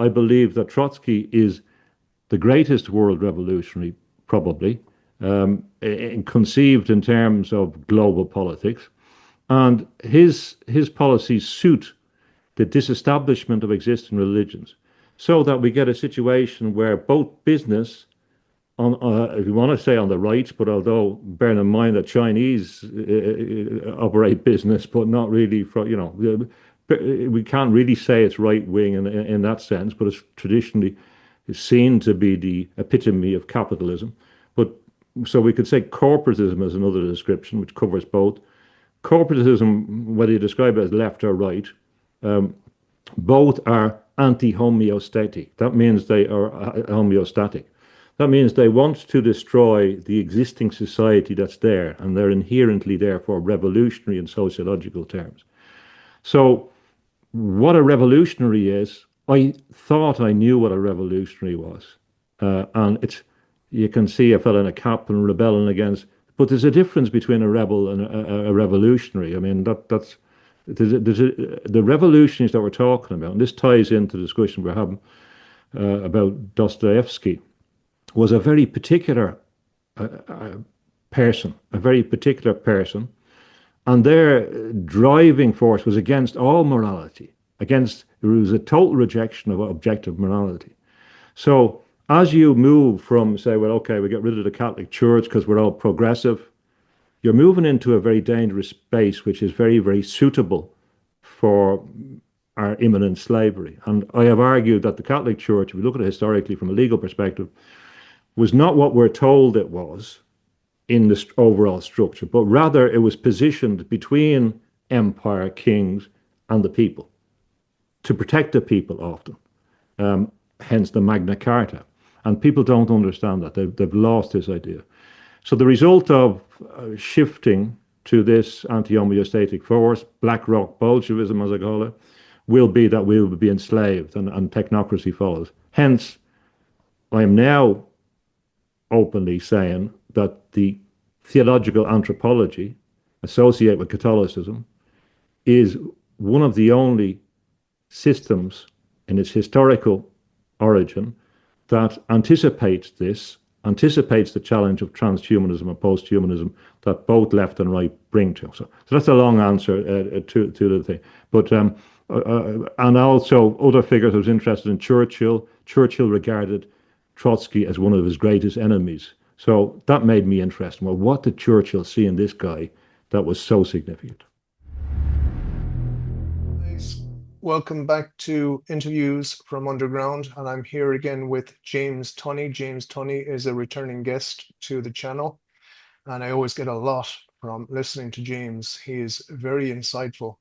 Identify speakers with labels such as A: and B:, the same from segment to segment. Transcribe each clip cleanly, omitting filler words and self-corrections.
A: I believe that Trotsky is the greatest world revolutionary, probably, conceived in terms of global politics. And his policies suit the disestablishment of existing religions, so that we get a situation where both business, on if you want to say on the right, but although bearing in mind that Chinese operate business, but not really for, we can't really say it's right wing in that sense, but it's traditionally seen to be the epitome of capitalism. But so we could say corporatism is another description which covers both. Corporatism, whether you describe it as left or right, both are anti-homeostatic. That means they are homeostatic. That means they want to destroy the existing society that's there, and they're inherently, therefore, revolutionary in sociological terms. So what a revolutionary is, I thought I knew what a revolutionary was. And you can see a fellow in a cap and rebelling against, but there's a difference between a rebel and a revolutionary. I mean, the revolutionaries that we're talking about, and this ties into the discussion we're having about Dostoevsky, was a very particular person, and their driving force was against all morality. It was a total rejection of objective morality. So as you move from, say, well, okay, we get rid of the Catholic Church because we're all progressive, you're moving into a very dangerous space, which is very, very suitable for our imminent slavery. And I have argued that the Catholic Church, if we look at it historically from a legal perspective, was not what we're told it was in the overall structure, but rather it was positioned between empire, kings, and the people, to protect the people often, hence the Magna Carta. And people don't understand that. They've lost this idea. So the result of shifting to this anti-homeostatic force, Black Rock Bolshevism, as I call it, will be that we will be enslaved, and technocracy follows. Hence, I am now openly saying that the theological anthropology associated with Catholicism is one of the only systems in its historical origin that anticipates the challenge of transhumanism and posthumanism that both left and right bring to. So that's a long answer to the thing. But and also other figures. I was interested in Churchill. Churchill regarded Trotsky as one of his greatest enemies. So that made me interested. Well, what did Churchill see in this guy that was so significant?
B: Welcome back to Interviews from Underground, and I'm here again with James Tunney. James Tunney is a returning guest to the channel, and I always get a lot from listening to James. He is very insightful.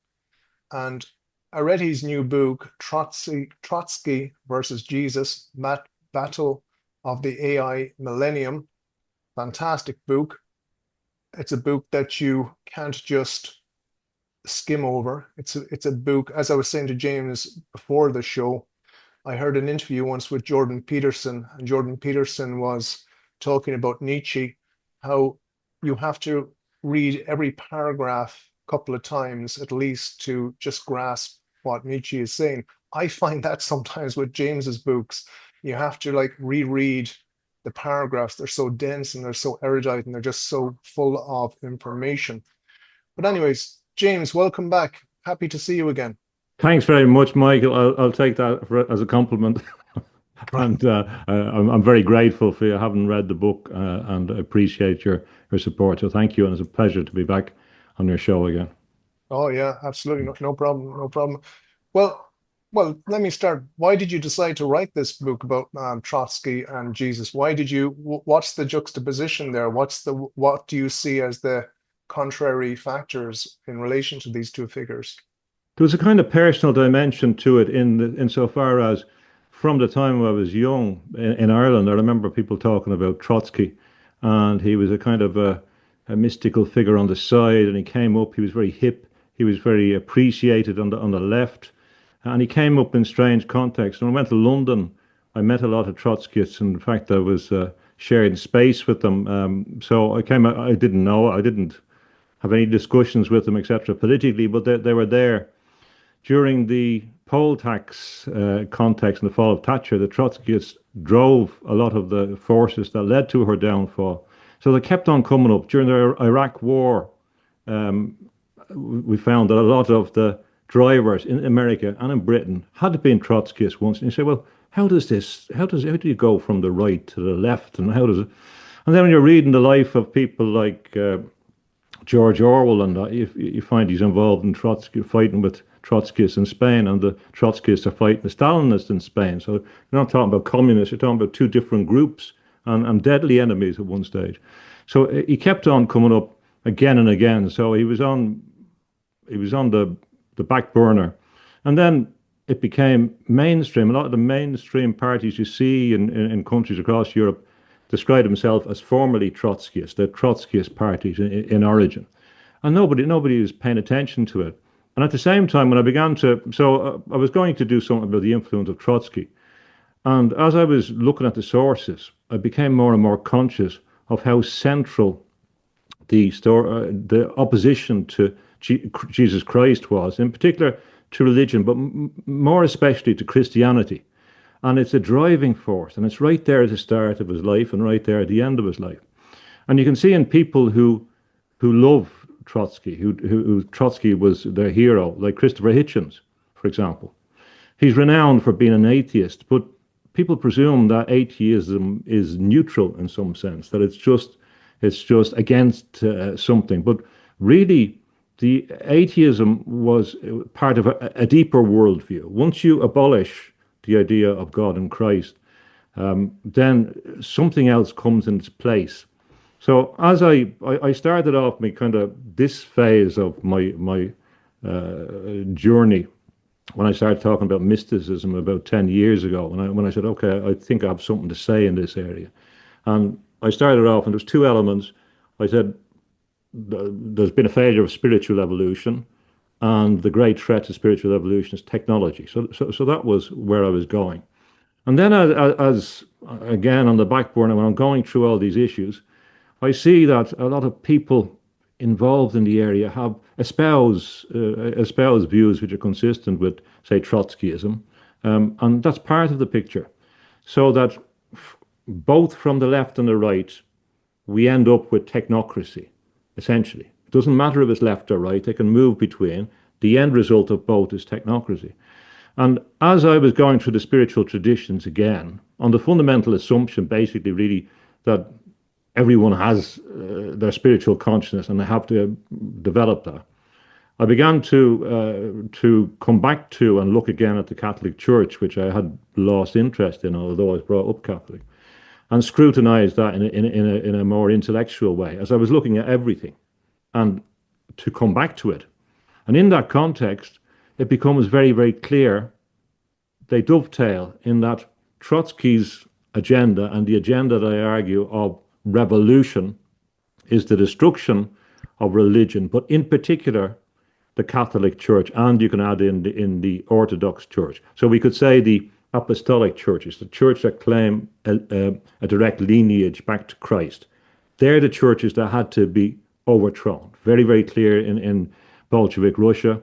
B: And I read his new book, Trotsky versus Jesus, Battle of the AI-Millennium. Fantastic book. It's a book that you can't just skim over. It's a book, as I was saying to James before the show, I heard an interview once with Jordan Peterson, and Jordan Peterson was talking about Nietzsche, how you have to read every paragraph a couple of times at least to just grasp what Nietzsche is saying. I find that sometimes with James's books, you have to like reread the paragraphs. They're so dense and they're so erudite and they're just so full of information. But anyways, James, welcome back. Happy to see you again.
A: Thanks very much, Michael. I'll take that as a compliment. And I'm very grateful for you having read the book, and I appreciate your support. So thank you, and it's a pleasure to be back on your show again.
B: Oh yeah, absolutely. No problem. No problem. Well, let me start. Why did you decide to write this book about Trotsky and Jesus? What's the juxtaposition there? What do you see as the contrary factors in relation to these two figures?
A: There was a kind of personal dimension to it insofar as from the time I was young in Ireland, I remember people talking about Trotsky, and he was a kind of a mystical figure on the side, and he came up, he was very hip, he was very appreciated on the left, and he came up in strange contexts. When I went to London, I met a lot of Trotskyists. In fact, I was sharing space with them. So I didn't have any discussions with them, etc., politically, but they were there. During the poll tax context and the fall of Thatcher, the Trotskyists drove a lot of the forces that led to her downfall. So they kept on coming up. During the Iraq War, um, we found that a lot of the drivers in America and in Britain had been Trotskyists once. And you say, well, how do you go from the right to the left? And how does it? And then when you're reading the life of people like George Orwell and that, you find he's involved in Trotsky, fighting with Trotskyists in Spain, and the Trotskyists are fighting the Stalinists in Spain. So you're not talking about communists, you're talking about two different groups and deadly enemies at one stage. So he kept on coming up again and again. So he was on the back burner. And then it became mainstream. A lot of the mainstream parties you see in countries across Europe describe themselves as formerly Trotskyist, the Trotskyist parties in origin. And nobody was paying attention to it. And at the same time, when I began to, I was going to do something about the influence of Trotsky. And as I was looking at the sources, I became more and more conscious of how central the opposition to Jesus Christ was, in particular to religion, but more especially to Christianity. And it's a driving force, and it's right there at the start of his life and right there at the end of his life. And you can see in people who love Trotsky, who Trotsky was their hero, like Christopher Hitchens, for example. He's renowned for being an atheist, but people presume that atheism is neutral in some sense, that it's just against something. But really, the atheism was part of a deeper worldview. Once you abolish the idea of God and Christ, then something else comes in its place. So as I started off my kind of this phase of my journey, when I started talking about mysticism about 10 years ago, when I said, okay, I think I have something to say in this area. And I started off, and there's two elements. I said, there's been a failure of spiritual evolution, and the great threat to spiritual evolution is technology. So that was where I was going. And then as again, on the back burner, when I'm going through all these issues, I see that a lot of people involved in the area have espouse views which are consistent with, say, Trotskyism. And that's part of the picture. So that both from the left and the right, we end up with technocracy, essentially. It doesn't matter if it's left or right, they can move between. The end result of both is technocracy. And as I was going through the spiritual traditions again, on the fundamental assumption, basically, really, that everyone has their spiritual consciousness and they have to develop that, I began to come back to and look again at the Catholic Church, which I had lost interest in, although I was brought up Catholic, and scrutinize that in a more intellectual way as I was looking at everything, and to come back to it. And in that context, it becomes very, very clear they dovetail in that Trotsky's agenda and the agenda that I argue of revolution is the destruction of religion, but in particular the Catholic Church, and you can add in the Orthodox Church. So we could say the apostolic churches, the church that claim a direct lineage back to Christ. They're the churches that had to be overthrown. Very, very clear in Bolshevik Russia,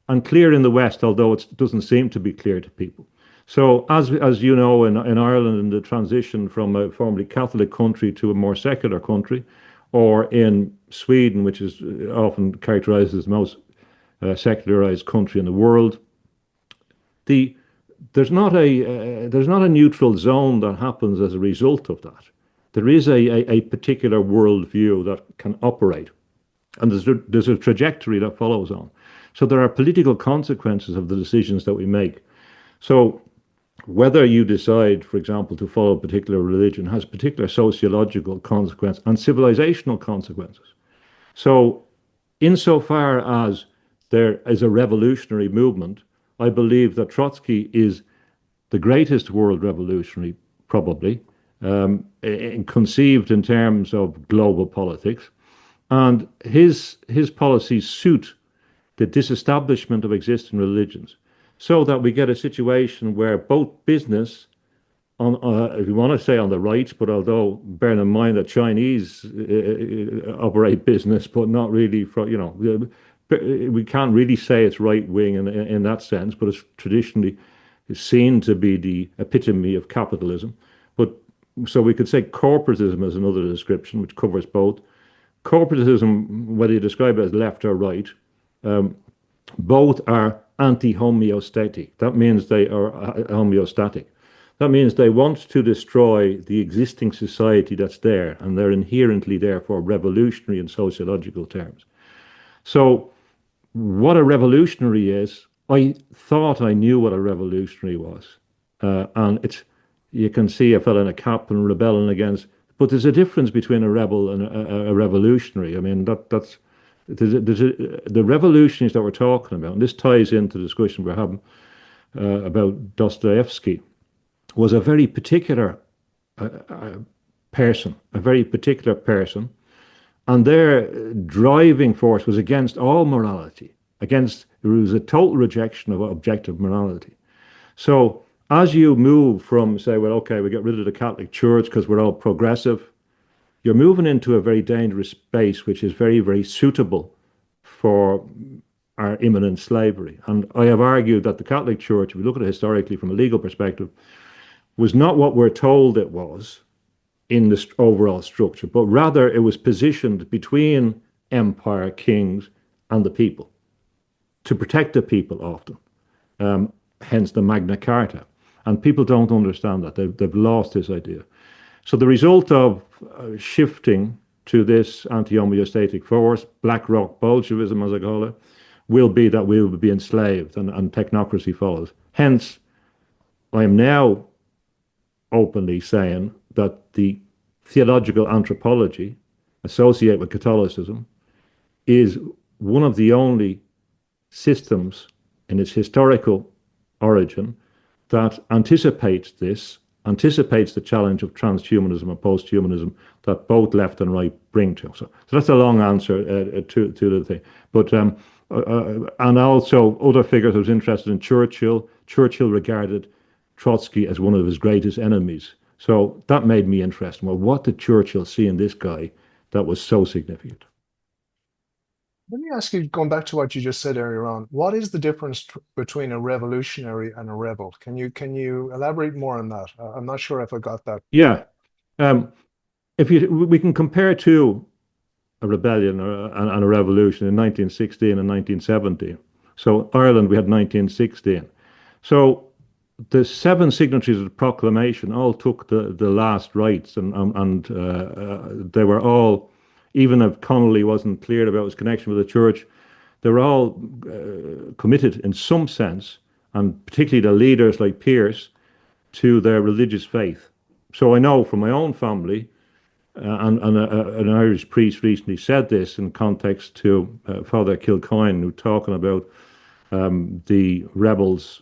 A: and clear in the West, although it doesn't seem to be clear to people. So as you know, in Ireland, in the transition from a formerly Catholic country to a more secular country, or in Sweden, which is often characterized as the most secularized country in the world, there's not a neutral zone that happens as a result of that. There is a particular worldview that can operate, and there's a trajectory that follows on. So there are political consequences of the decisions that we make. So whether you decide, for example, to follow a particular religion has particular sociological consequences and civilizational consequences. So insofar as there is a revolutionary movement, I believe that Trotsky is the greatest world revolutionary, probably, conceived in terms of global politics. And his policies suit the disestablishment of existing religions, so that we get a situation where both business, if you want to say on the right, but although bearing in mind that Chinese operate business, but not really for, we can't really say it's right wing in that sense, but it's traditionally seen to be the epitome of capitalism. But so we could say corporatism is another description, which covers both. Corporatism, whether you describe it as left or right, both are anti-homeostatic. That means they are homeostatic. That means they want to destroy the existing society that's there, and they're inherently, therefore, revolutionary in sociological terms. So, what a revolutionary is, I thought I knew what a revolutionary was. And it's, you can see a fellow in a cap and rebelling against, but there's a difference between a rebel and a revolutionary. I mean, the revolutionaries that we're talking about, and this ties into the discussion we're having about Dostoevsky, was a very particular person, a very particular person, and their driving force was against all morality, against, it was a total rejection of objective morality. So as you move from, say, well, okay, we get rid of the Catholic Church because we're all progressive, you're moving into a very dangerous space, which is very, very suitable for our imminent slavery. And I have argued that the Catholic Church, if we look at it historically from a legal perspective, was not what we're told it was in the overall structure, but rather it was positioned between empire, kings, and the people to protect the people often, hence the Magna Carta. And people don't understand that. They've lost this idea. So the result of shifting to this anti-homeostatic force, Black Rock Bolshevism, as I call it, will be that we will be enslaved and technocracy follows. Hence, I am now openly saying that the theological anthropology associated with Catholicism is one of the only systems in its historical origin that anticipates this, anticipates the challenge of transhumanism and posthumanism that both left and right bring to. So that's a long answer to the thing. But and also other figures. I was interested in Churchill. Churchill regarded Trotsky as one of his greatest enemies. So that made me interested. Well, what did Churchill see in this guy that was so significant?
B: Let me ask you, going back to what you just said earlier on, what is the difference between a revolutionary and a rebel? Can you elaborate more on that? I'm not sure if I got that.
A: Yeah, um, if we can compare to a rebellion and a revolution in 1916 and 1917. So Ireland, we had 1916. So the seven signatories of the proclamation all took the last rites, and they were all, even if Connolly wasn't clear about his connection with the church, they were all committed in some sense, and particularly the leaders like Pierce, to their religious faith. So I know from my own family, an Irish priest recently said this in context to Father Kilcoyne, who talking about the rebels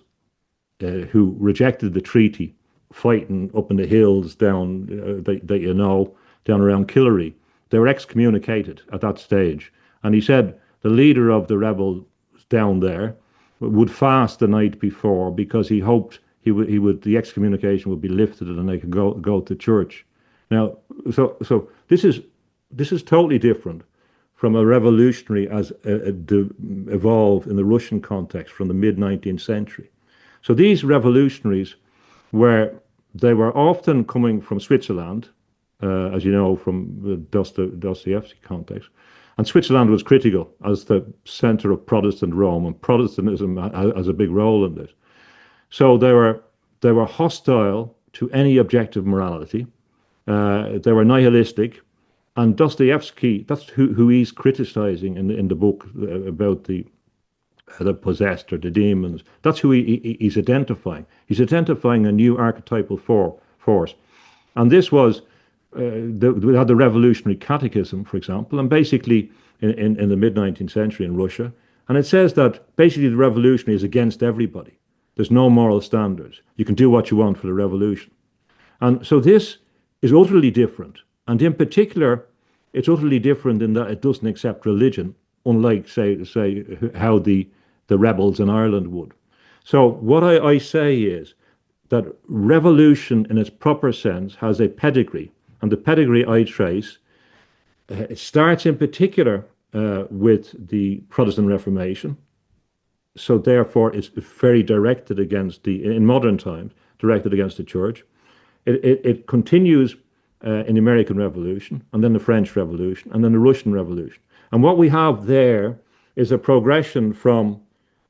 A: who rejected the treaty, fighting up in the hills down that you know, down around Killary. They were excommunicated at that stage. And he said the leader of the rebels down there would fast the night before because he hoped the excommunication would be lifted and they could go to church. Now, so this is totally different from a revolutionary as evolved in the Russian context from the mid-19th century. So these revolutionaries they were often coming from Switzerland, as you know, from the Dostoevsky context. And Switzerland was critical as the center of Protestant Rome, and Protestantism has a big role in this. So they were hostile to any objective morality. They were nihilistic, and Dostoevsky, that's who he's criticizing in the book about the possessed or the demons. That's who he's identifying. He's identifying a new archetypal force. And this was, we had the revolutionary catechism, for example, and basically in the mid-19th century in Russia. And it says that basically the revolution is against everybody. There's no moral standards. You can do what you want for the revolution. And so this is utterly different. And in particular, it's utterly different in that it doesn't accept religion, unlike, say how the rebels in Ireland would. So what I say is that revolution in its proper sense has a pedigree. And the pedigree I trace, it starts in particular with the Protestant Reformation. So therefore, it's very directed against in modern times, directed against the church. It continues in the American Revolution, and then the French Revolution, and then the Russian Revolution. And what we have there is a progression from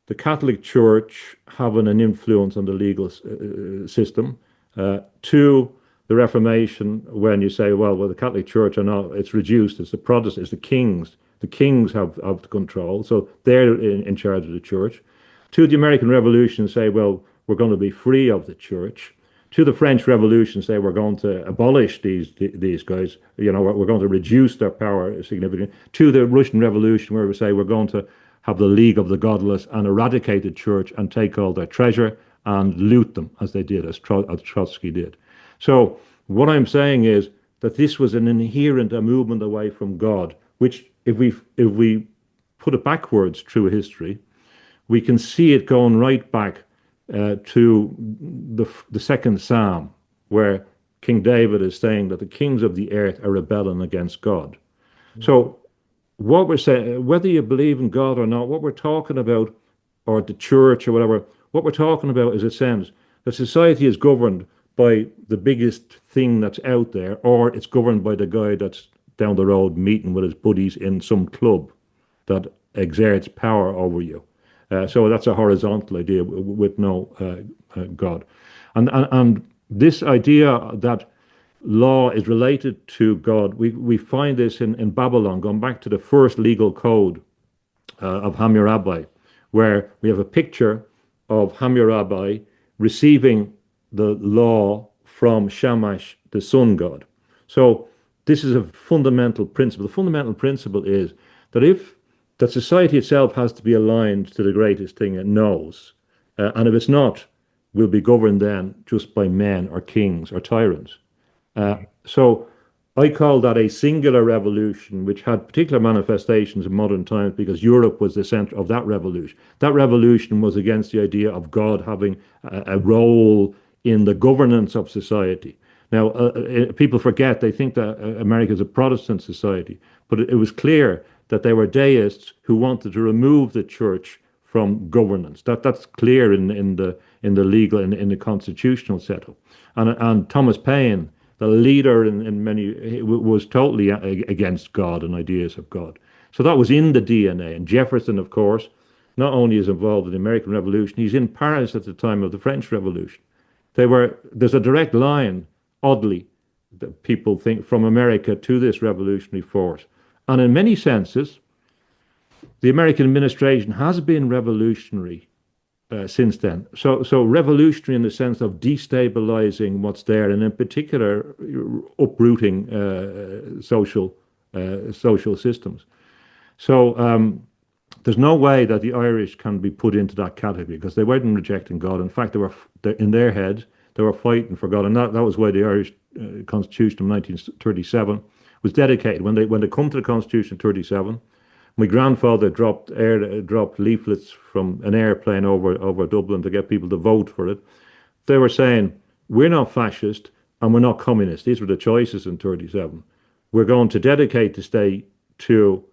A: the Catholic Church having an influence on the legal system to the Reformation, when you say, well, the Catholic Church it's reduced, it's the Protestants, it's the kings. The kings have the control, so they're in charge of the church. To the American Revolution, say, well, we're going to be free of the church. To the French Revolution, say, we're going to abolish these guys. You know, we're going to reduce their power significantly. To the Russian Revolution, where we say we're going to have the League of the Godless and eradicate the church and take all their treasure and loot them, as they did, as Trotsky did. So what I'm saying is that this was an inherent movement away from God, which if we put it backwards through history, we can see it going right back to the second Psalm, where King David is saying that the kings of the earth are rebelling against God. So what we're saying, whether you believe in God or not, what we're talking about, or the church or whatever, what we're talking about is a sense that society is governed by the biggest thing that's out there, or it's governed by the guy that's down the road meeting with his buddies in some club that exerts power over you. So that's a horizontal idea with no God. And this idea that law is related to God, we find this in Babylon, going back to the first legal code of Hammurabi, where we have a picture of Hammurabi receiving the law from Shamash, the sun god. So this is a fundamental principle. The fundamental principle is that society itself has to be aligned to the greatest thing it knows. And if it's not, we'll be governed then just by men or kings or tyrants. So I call that a singular revolution, which had particular manifestations in modern times because Europe was the center of that revolution. That revolution was against the idea of God having a role in the governance of society. Now, people forget, they think that America is a Protestant society, but it was clear that they were deists who wanted to remove the church from governance. That's clear in the legal, in the constitutional setup. And Thomas Paine, the leader in many, was totally against God and ideas of God. So that was in the DNA. And Jefferson, of course, not only is involved in the American Revolution, he's in Paris at the time of the French Revolution. There's a direct line, oddly, that people think, from America to this revolutionary force. And in many senses, the American administration has been revolutionary since then. So revolutionary in the sense of destabilizing what's there, and in particular, uprooting social systems. So there's no way that the Irish can be put into that category because they weren't rejecting God. In fact, in their heads, they were fighting for God. And that was why the Irish Constitution of 1937 was dedicated. When they come to the Constitution of 37, my grandfather dropped leaflets from an airplane over Dublin to get people to vote for it. They were saying, we're not fascist and we're not communist. These were the choices in 37. We're going to dedicate the state to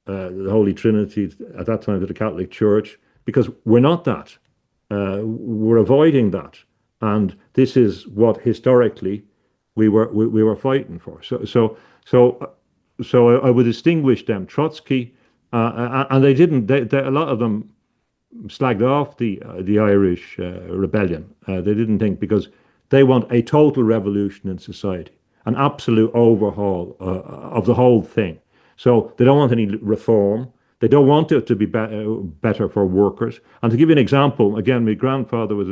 A: the Holy Trinity, at that time to the Catholic Church, because we're not that. We're avoiding that. And this is what historically we were fighting for. So I would distinguish them. Trotsky, and they didn't. A lot of them slagged off the Irish rebellion. They didn't think, because they want a total revolution in society, an absolute overhaul of the whole thing. So they don't want any reform. They don't want it to be better for workers. And to give you an example, again, my grandfather was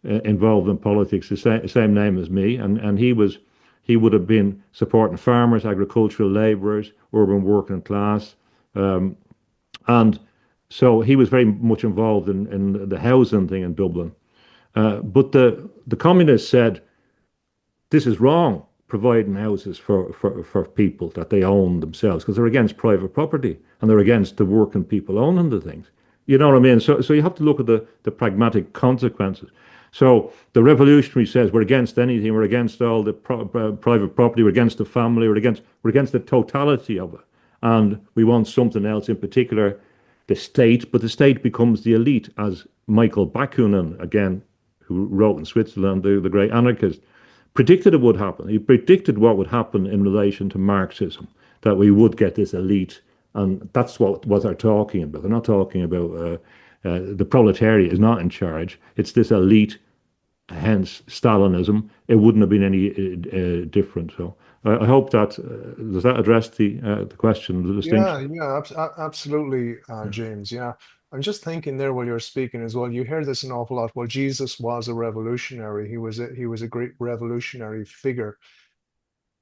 A: involved in politics, the same name as me, and he would have been supporting farmers, agricultural labourers, urban working class, and so he was very much involved in the housing thing in Dublin. But the communists said, this is wrong, providing houses for people that they own themselves, because they're against private property and they're against the working people owning the things. You know what I mean? So you have to look at the pragmatic consequences. So the revolutionary says we're against anything, we're against all the private property, we're against the family, we're against the totality of it. and we want something else, in particular, the state, but the state becomes the elite, as Michael Bakunin, again, who wrote in Switzerland, the great anarchist, predicted it would happen. He predicted what would happen in relation to Marxism, that we would get this elite, and that's what they're talking about. They're not talking about the proletariat is not in charge. It's this elite, hence Stalinism. It wouldn't have been any different. So I hope that does that address the question, the
B: Yeah,
A: distinction.
B: yeah, absolutely,
A: Yeah.
B: James. Yeah. I'm just thinking there while you're speaking as well. You hear this an awful lot. Well, Jesus was a revolutionary. He was a great revolutionary figure.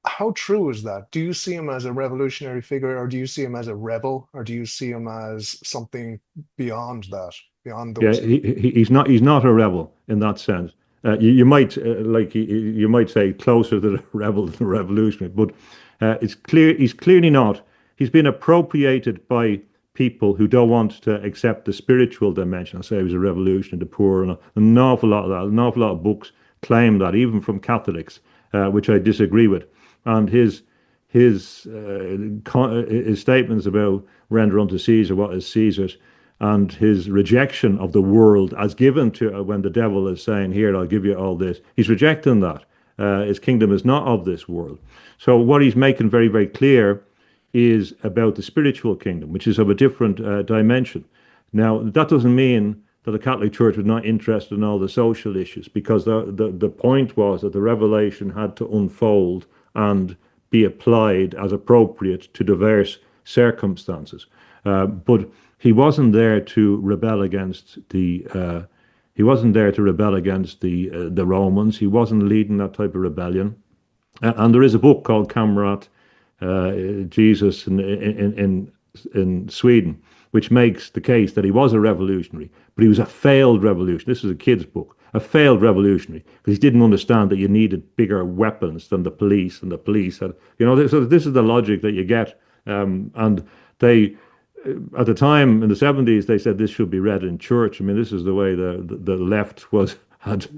B: How true is that? Do you see him as a revolutionary figure, or do you see him as a rebel, or do you see him as something beyond that, beyond
A: Yeah,
B: those two?
A: he's not a rebel in that sense. You might you might say closer to the rebel than the revolutionary, but it's clear he's clearly not. He's been appropriated by people who don't want to accept the spiritual dimension. I say he was a revolutionary, the poor, and an awful lot of that. An awful lot of books claim that, even from Catholics, which I disagree with. And his statements about render unto Caesar what is Caesar's, and his rejection of the world as given to when the devil is saying, "Here, I'll give you all this." He's rejecting that. His kingdom is not of this world. So what he's making very, very clear is about the spiritual kingdom, which is of a different dimension. Now, that doesn't mean that the Catholic Church was not interested in all the social issues, because the point was that the revelation had to unfold and be applied as appropriate to diverse circumstances. But he wasn't there to rebel against the Romans. He wasn't leading that type of rebellion. And there is a book called Kamrat Jesus in Sweden, which makes the case that he was a revolutionary, but he was a failed revolutionary. This is a kid's book, a failed revolutionary, because he didn't understand that you needed bigger weapons than the police, and the police had, so this is the logic that you get. And they, at the time in the 70s, they said this should be read in church. I mean, this is the way the left was had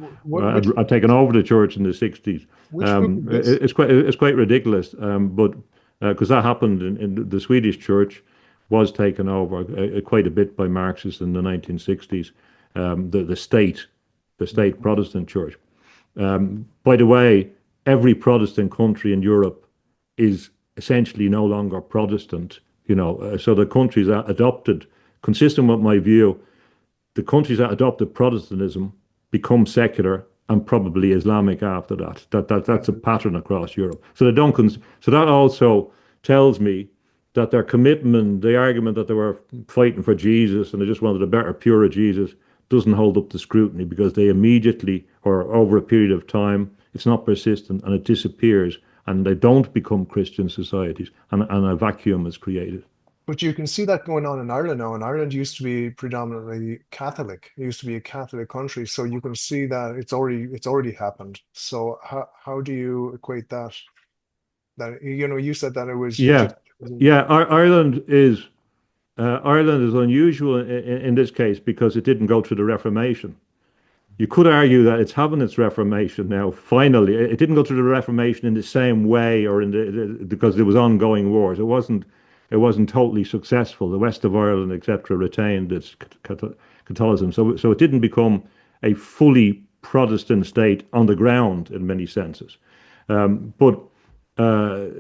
A: taken over the church in the 60s.
B: Which book is this?
A: It's quite ridiculous, but because that happened in the Swedish church was taken over quite a bit by Marxists in the 1960s. The state Protestant church. By the way, every Protestant country in Europe is essentially no longer Protestant. So the countries that adopted, consistent with my view, the countries that adopted Protestantism become secular and probably Islamic after that. That's a pattern across Europe. So they don't. So that also tells me that their commitment, the argument that they were fighting for Jesus and they just wanted a better, purer Jesus, doesn't hold up to scrutiny, because they immediately, or over a period of time, it's not persistent and it disappears, and they don't become Christian societies, and a vacuum is created.
B: But you can see that going on in Ireland now. And Ireland used to be predominantly Catholic. It used to be a Catholic country. So you can see that it's already happened. So how do you equate that? That you said that it was
A: Yeah,
B: just
A: yeah. Ireland is unusual in this case because it didn't go through the Reformation. You could argue that it's having its Reformation now. Finally, it didn't go through the Reformation in the same way, or because there was ongoing wars. It wasn't totally successful. The west of Ireland, etc., retained its Catholicism, so it didn't become a fully Protestant state on the ground in many senses. But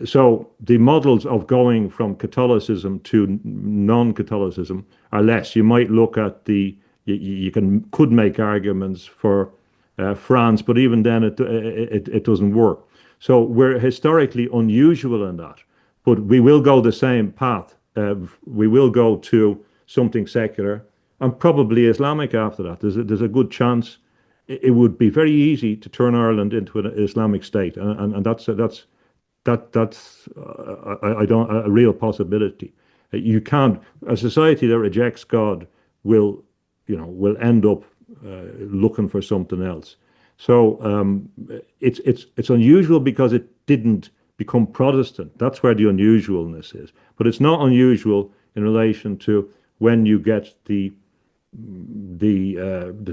A: so the models of going from Catholicism to non-Catholicism are less. You might look at you could make arguments for France, but even then it doesn't work. So we're historically unusual in that, but we will go the same path. We will go to something secular and probably Islamic after that. There's a good chance it would be very easy to turn Ireland into an Islamic state, and that's I don't a real possibility. You can't A society that rejects God will will end up looking for something else. So it's unusual because it didn't become Protestant. That's where the unusualness is. But it's not unusual in relation to when you get the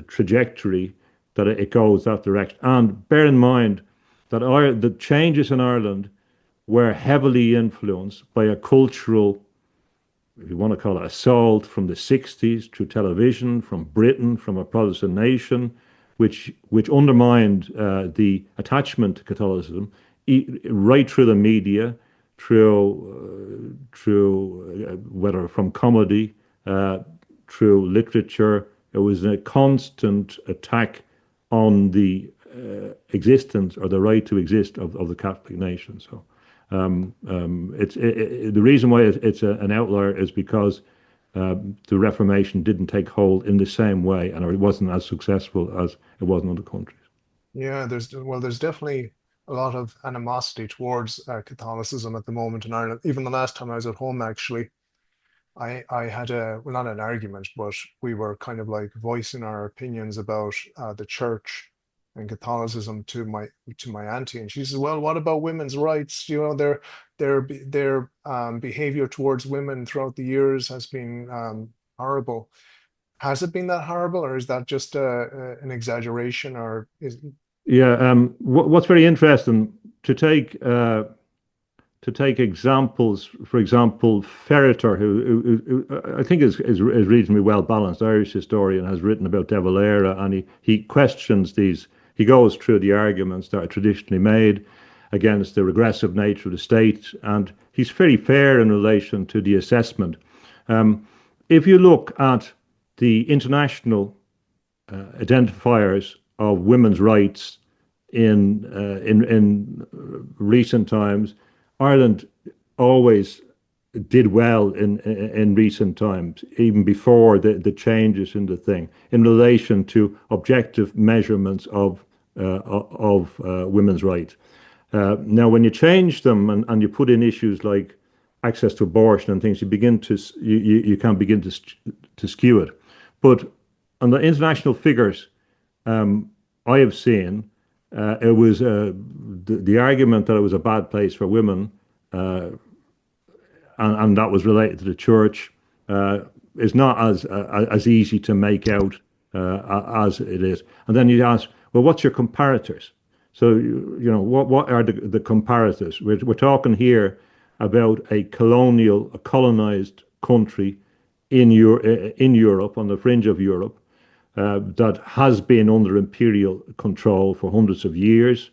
A: trajectory that it goes that direction. And bear in mind that the changes in Ireland were heavily influenced by a cultural, if you want to call it, assault from the 60s through television, from Britain, from a Protestant nation, which undermined the attachment to Catholicism, right through the media, through whether from comedy, through literature. It was a constant attack on the existence or the right to exist of the Catholic nation. So the reason why it's an outlier is because the Reformation didn't take hold in the same way, and it wasn't as successful as it was in other countries.
B: Yeah, there's definitely a lot of animosity towards Catholicism at the moment in Ireland. Even the last time I was at home, actually, I had a, well, not an argument, but we were kind of like voicing our opinions about the church and Catholicism to my auntie, and she says, "Well, what about women's rights? You know, their behavior towards women throughout the years has been horrible. Has it been that horrible, or is that just an exaggeration, or is?"
A: Yeah, what's very interesting to take examples, for example, Ferreter, who I think is reasonably well balanced Irish historian, has written about De Valera, and he questions these. He goes through the arguments that are traditionally made against the regressive nature of the state, and he's very fair in relation to the assessment. If you look at the international identifiers of women's rights in recent times, Ireland always did well in recent times, even before the changes in the thing, in relation to objective measurements of women's rights. Now, when you change them and you put in issues like access to abortion and things, you can begin to skew it. But on the international figures I have seen, it was the argument that it was a bad place for women, and that was related to the church, is not as easy to make out as it is. And then you ask, well, what's your comparators? So you know what are the comparators? We're talking here about a colonized country in Europe, on the fringe of Europe, that has been under imperial control for hundreds of years.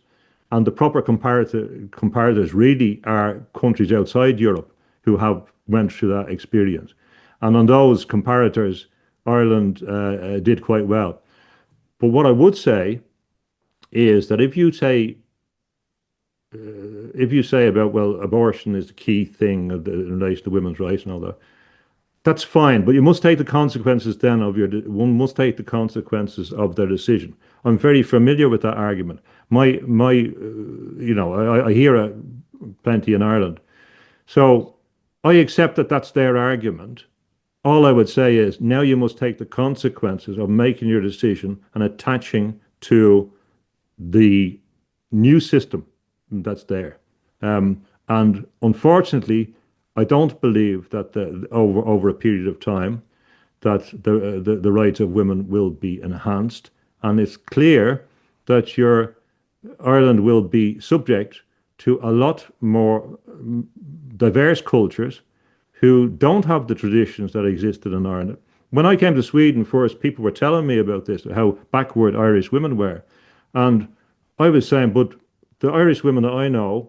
A: And the proper comparators really are countries outside Europe who have went through that experience. And on those comparators, Ireland did quite well. But what I would say is that if you say about, well, abortion is the key thing in relation to women's rights and all that, that's fine, but you must take the consequences then one must take the consequences of their decision. I'm very familiar with that argument. I hear it plenty in Ireland. So I accept that that's their argument. All I would say is now you must take the consequences of making your decision and attaching to the new system that's there. And unfortunately, I don't believe that over a period of time that the rights of women will be enhanced, and it's clear that Ireland will be subject to a lot more diverse cultures who don't have the traditions that existed in Ireland. When I came to Sweden first, people were telling me about this, how backward Irish women were, and I was saying, but the Irish women that I know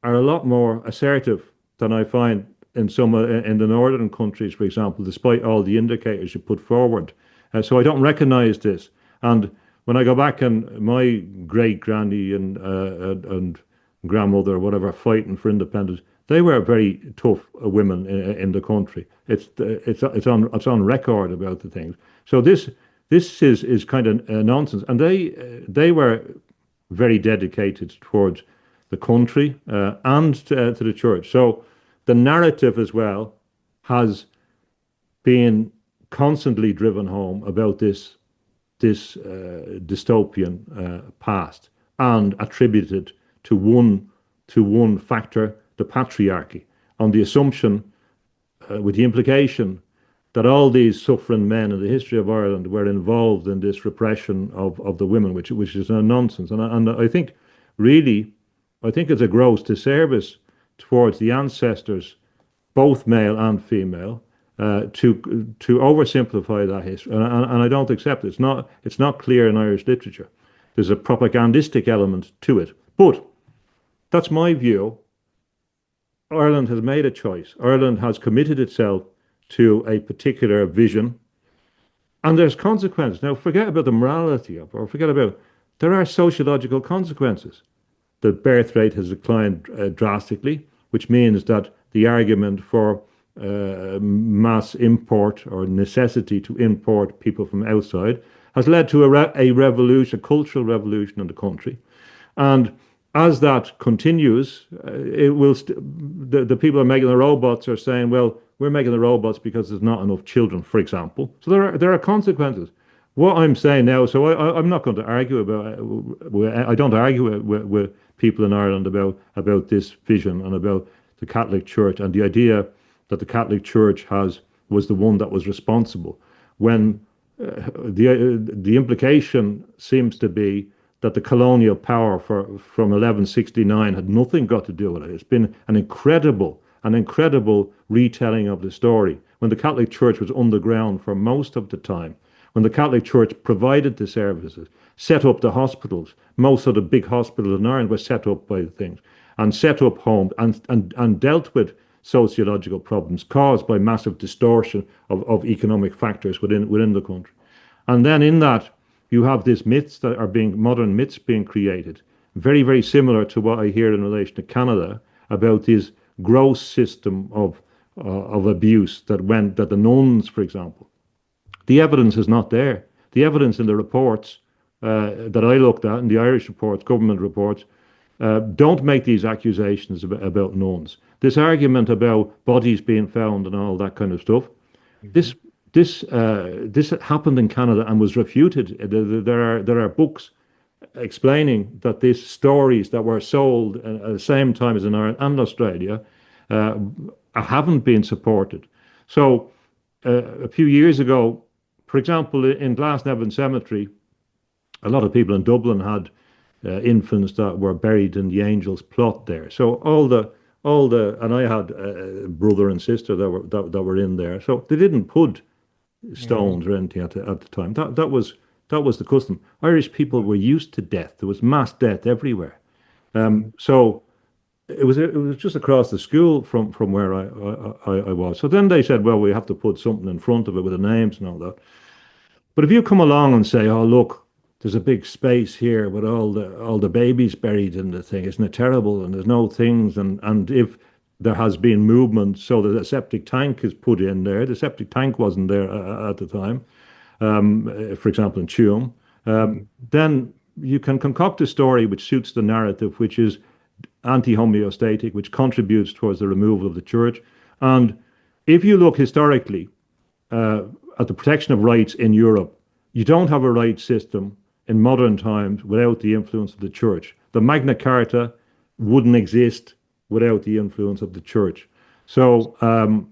A: are a lot more assertive than I find in the northern countries, for example, despite all the indicators you put forward. So I don't recognise this. And when I go back and my great granny and grandmother or whatever fighting for independence, they were very tough women in the country. It's on record about the things. So this is kind of nonsense. And they were very dedicated towards the country and to the church. So the narrative as well has been constantly driven home about this dystopian past and attributed to one factor, the patriarchy, on the assumption, with the implication that all these suffering men in the history of Ireland were involved in this repression of the women, which is a nonsense. And I think really I think it's a gross disservice towards the ancestors, both male and female, to oversimplify that history, and I don't accept it. It's not clear in Irish literature. There's a propagandistic element to it, but that's my view. Ireland has made a choice. Ireland has committed itself to a particular vision, and there's consequences. Now, forget about the morality of, or forget about, there are sociological consequences. The birth rate has declined drastically, which means that the argument for mass import or necessity to import people from outside has led to a revolution, a cultural revolution in the country. And as that continues, it will the people who are making the robots are saying, well, we're making the robots because there's not enough children, for example. So there are consequences. What I'm saying now, so I'm not going to argue about. I don't argue with people in Ireland about this vision and about the Catholic Church and the idea that the Catholic Church was the one that was responsible. When the implication seems to be that the colonial power from 1169 had nothing got to do with it. It's been an incredible retelling of the story. When the Catholic Church was underground for most of the time, when the Catholic Church provided the services, set up the hospitals, most of the big hospitals in Ireland were set up by the things, and set up homes and dealt with sociological problems caused by massive distortion of economic factors within the country. And then in that, you have these myths that are modern myths being created, very, very similar to what I hear in relation to Canada about this gross system of abuse that the nuns, for example. The evidence is not there. The evidence in the reports that I looked at, in the Irish reports, government reports, don't make these accusations about nuns. This argument about bodies being found and all that kind of stuff, this happened in Canada and was refuted. There are books explaining that these stories that were sold at the same time as in Ireland and Australia haven't been supported. So a few years ago, for example, in Glasnevin Cemetery, a lot of people in Dublin had infants that were buried in the Angel's Plot there. So and I had a brother and sister that were in there. So they didn't put stones or anything at the time. That was the custom. Irish people were used to death. There was mass death everywhere. So it was just across the school from where I was. So then they said, well, we have to put something in front of it with the names and all that. But if you come along and say, oh look, there's a big space here with all the babies buried in the thing, isn't it terrible? And there's no things, and if there has been movement so that a septic tank is put in there. The septic tank wasn't there at the time, for example, in Tuam. Then you can concoct a story which suits the narrative, which is anti-homeostatic, which contributes towards the removal of the church. And if you look historically at the protection of rights in Europe, you don't have a right system in modern times without the influence of the church. The Magna Carta wouldn't exist without the influence of the church. So I'm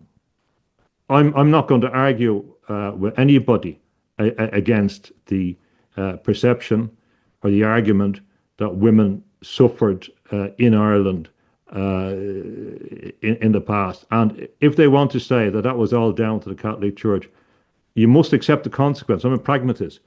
A: not going to argue with anybody against the perception or the argument that women suffered in Ireland in the past. And if they want to say that was all down to the Catholic Church, you must accept the consequence. I'm a pragmatist.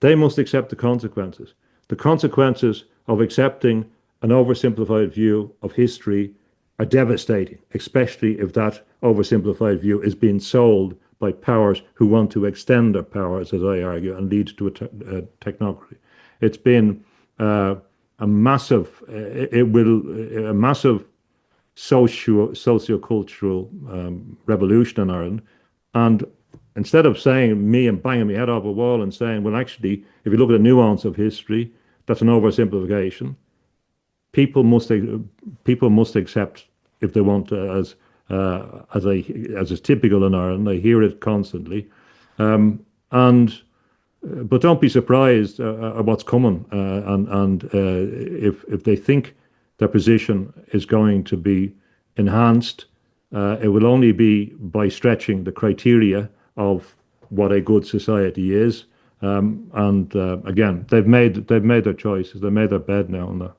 A: They must accept the consequences. The consequences of accepting an oversimplified view of history are devastating, especially if that oversimplified view is being sold by powers who want to extend their powers, as I argue, and lead to a technocracy. It's been a massive socio-cultural revolution in Ireland. And instead of saying me and banging my head off a wall and saying, well, actually, if you look at the nuance of history, that's an oversimplification. People must accept, if they want, as is typical in Ireland. I hear it constantly, but don't be surprised at what's coming. And if they think their position is going to be enhanced, it will only be by stretching the criteria of what a good society is. Again, they've made their choices. They made their bed now. And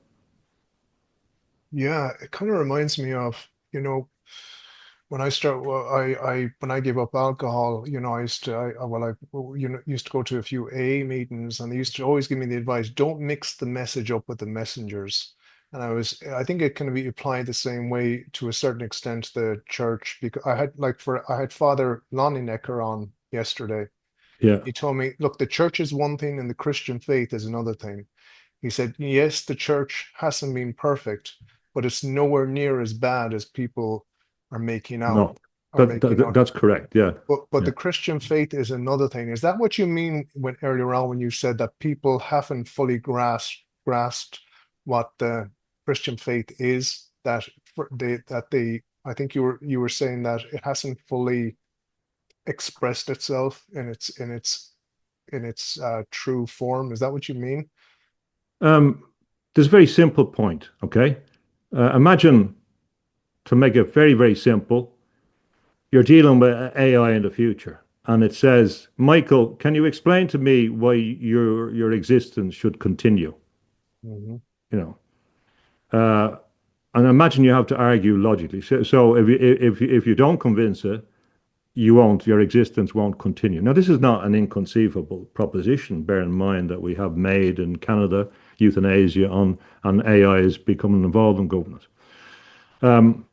B: Yeah, it kind of reminds me of, when I start, well, when I gave up alcohol, I used to, well, used to go to a few AA meetings, and they used to always give me the advice, don't mix the message up with the messengers. And I think it can be applied the same way to a certain extent to the church, because I had Father Lonnienecker on yesterday.
A: Yeah.
B: He told me, look, the church is one thing and the Christian faith is another thing. He said, yes, the church hasn't been perfect, but it's nowhere near as bad as people are making out.
A: No,
B: Are making out.
A: that's correct. Yeah.
B: But
A: Yeah.
B: the Christian faith is another thing. Is that what you mean when earlier on when you said that people haven't fully grasped what the Christian faith is? I think you were saying that it hasn't fully expressed itself in its true form. Is that what you mean?
A: Um, there's a very simple point. Okay. Imagine, to make it very, very simple, you're dealing with AI in the future, and it says, Michael, can you explain to me why your existence should continue?
B: Hmm.
A: You know, uh, and imagine you have to argue logically. So if you don't convince it, your existence won't continue. Now, this is not an inconceivable proposition. Bear in mind that we have made in Canada euthanasia on, and AI is becoming involved in governance. Um,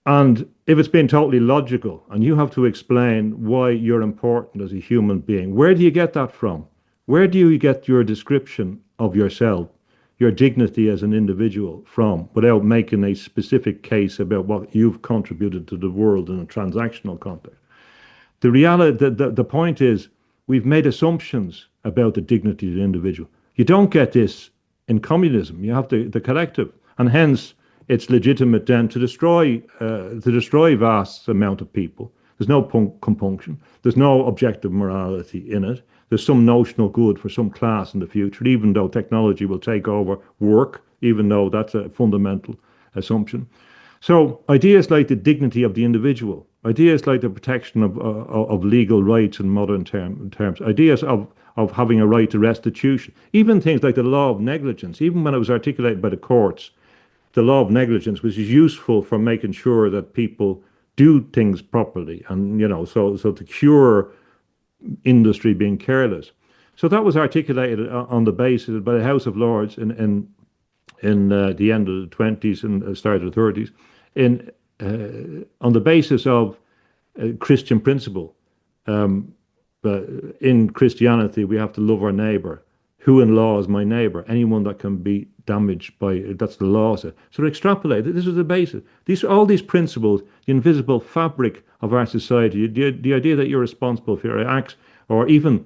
A: And if it's been totally logical and you have to explain why you're important as a human being, where do you get that from? Where do you get your description of yourself, your dignity as an individual from, without making a specific case about what you've contributed to the world in a transactional context? The reality, the point is, we've made assumptions about the dignity of the individual. You don't get this in communism. You have the collective, and hence it's legitimate then to destroy vast amount of people. There's no compunction. There's no objective morality in it. There's some notional good for some class in the future, even though technology will take over work, even though that's a fundamental assumption. So ideas like the dignity of the individual, ideas like the protection of legal rights in modern terms, ideas of having a right to restitution, even things like the law of negligence, even when it was articulated by the courts, the law of negligence, which is useful for making sure that people do things properly, and so to cure industry being careless. So that was articulated on the basis by the House of Lords in the end of the 20s and the start of the 30s, in on the basis of Christian principle. Um, but in Christianity, we have to love our neighbor. Who in law is my neighbor? Anyone that can be damaged by that's the law. So extrapolate. This is the basis. All these principles, the invisible fabric of our society, the idea that you're responsible for your acts, or even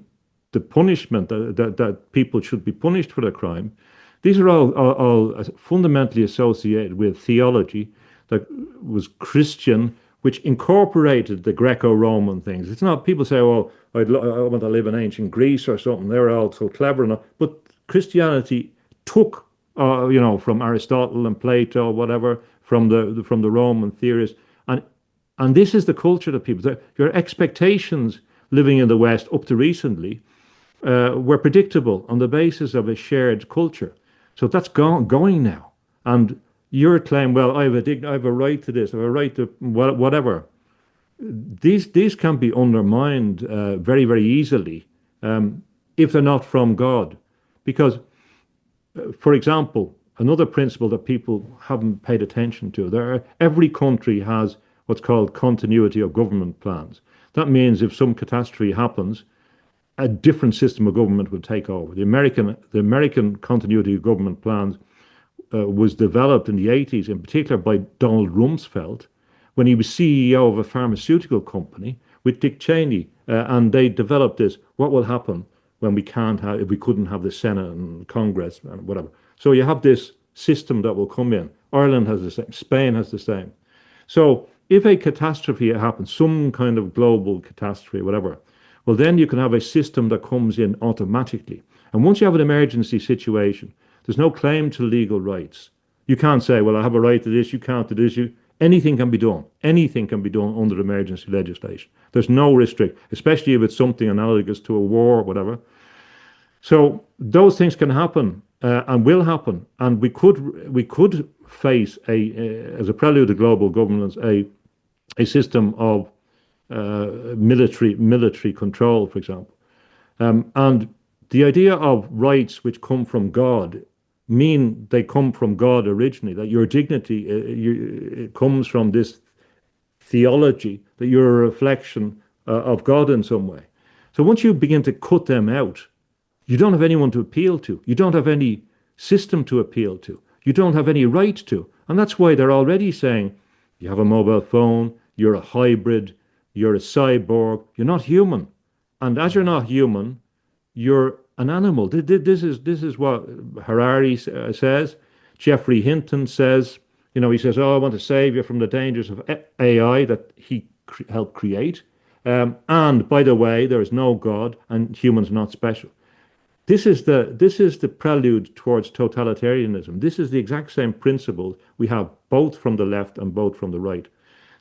A: the punishment that people should be punished for their crime. These are all fundamentally associated with theology that was Christian, which incorporated the Greco-Roman things. It's not people say, "Oh, I want to live in ancient Greece or something." They're all so clever enough, but Christianity took, from Aristotle and Plato, whatever, from the Roman theorists, and this is the culture that people. Your expectations living in the West up to recently were predictable on the basis of a shared culture. So that's going now. And your claim, well, I have a right to this, I have a right to whatever. These can be undermined very, very easily if they're not from God. Because, for example, another principle that people haven't paid attention to, every country has what's called continuity of government plans. That means if some catastrophe happens, a different system of government will take over. The American continuity of government plans was developed in the 80s, in particular by Donald Rumsfeld, when he was CEO of a pharmaceutical company with Dick Cheney, and they developed this. What will happen when if we couldn't have the Senate and Congress and whatever? So you have this system that will come in. Ireland has the same. Spain has the same. So if a catastrophe happens, some kind of global catastrophe, whatever, well, then you can have a system that comes in automatically. And once you have an emergency situation, there's no claim to legal rights. You can't say, well, I have a right to this, you can't do this. Anything can be done. Anything can be done under emergency legislation. There's no restrict, especially if it's something analogous to a war or whatever. So those things can happen and will happen. And we could face as a prelude to global governance, a system of military control, for example. And the idea of rights which come from God mean they come from God originally, that your dignity it comes from this theology, that you're a reflection of God in some way. So once you begin to cut them out, you don't have anyone to appeal to. You don't have any system to appeal to. You don't have any right to. And that's why they're already saying, you have a mobile phone, you're a hybrid, you're a cyborg, you're not human. And as you're not human, you're an animal. This is what Harari says. Jeffrey Hinton says, he says, oh, I want to save you from the dangers of AI that he helped create. And by the way, there is no God and humans are not special. This is the prelude towards totalitarianism. This is the exact same principle we have both from the left and both from the right.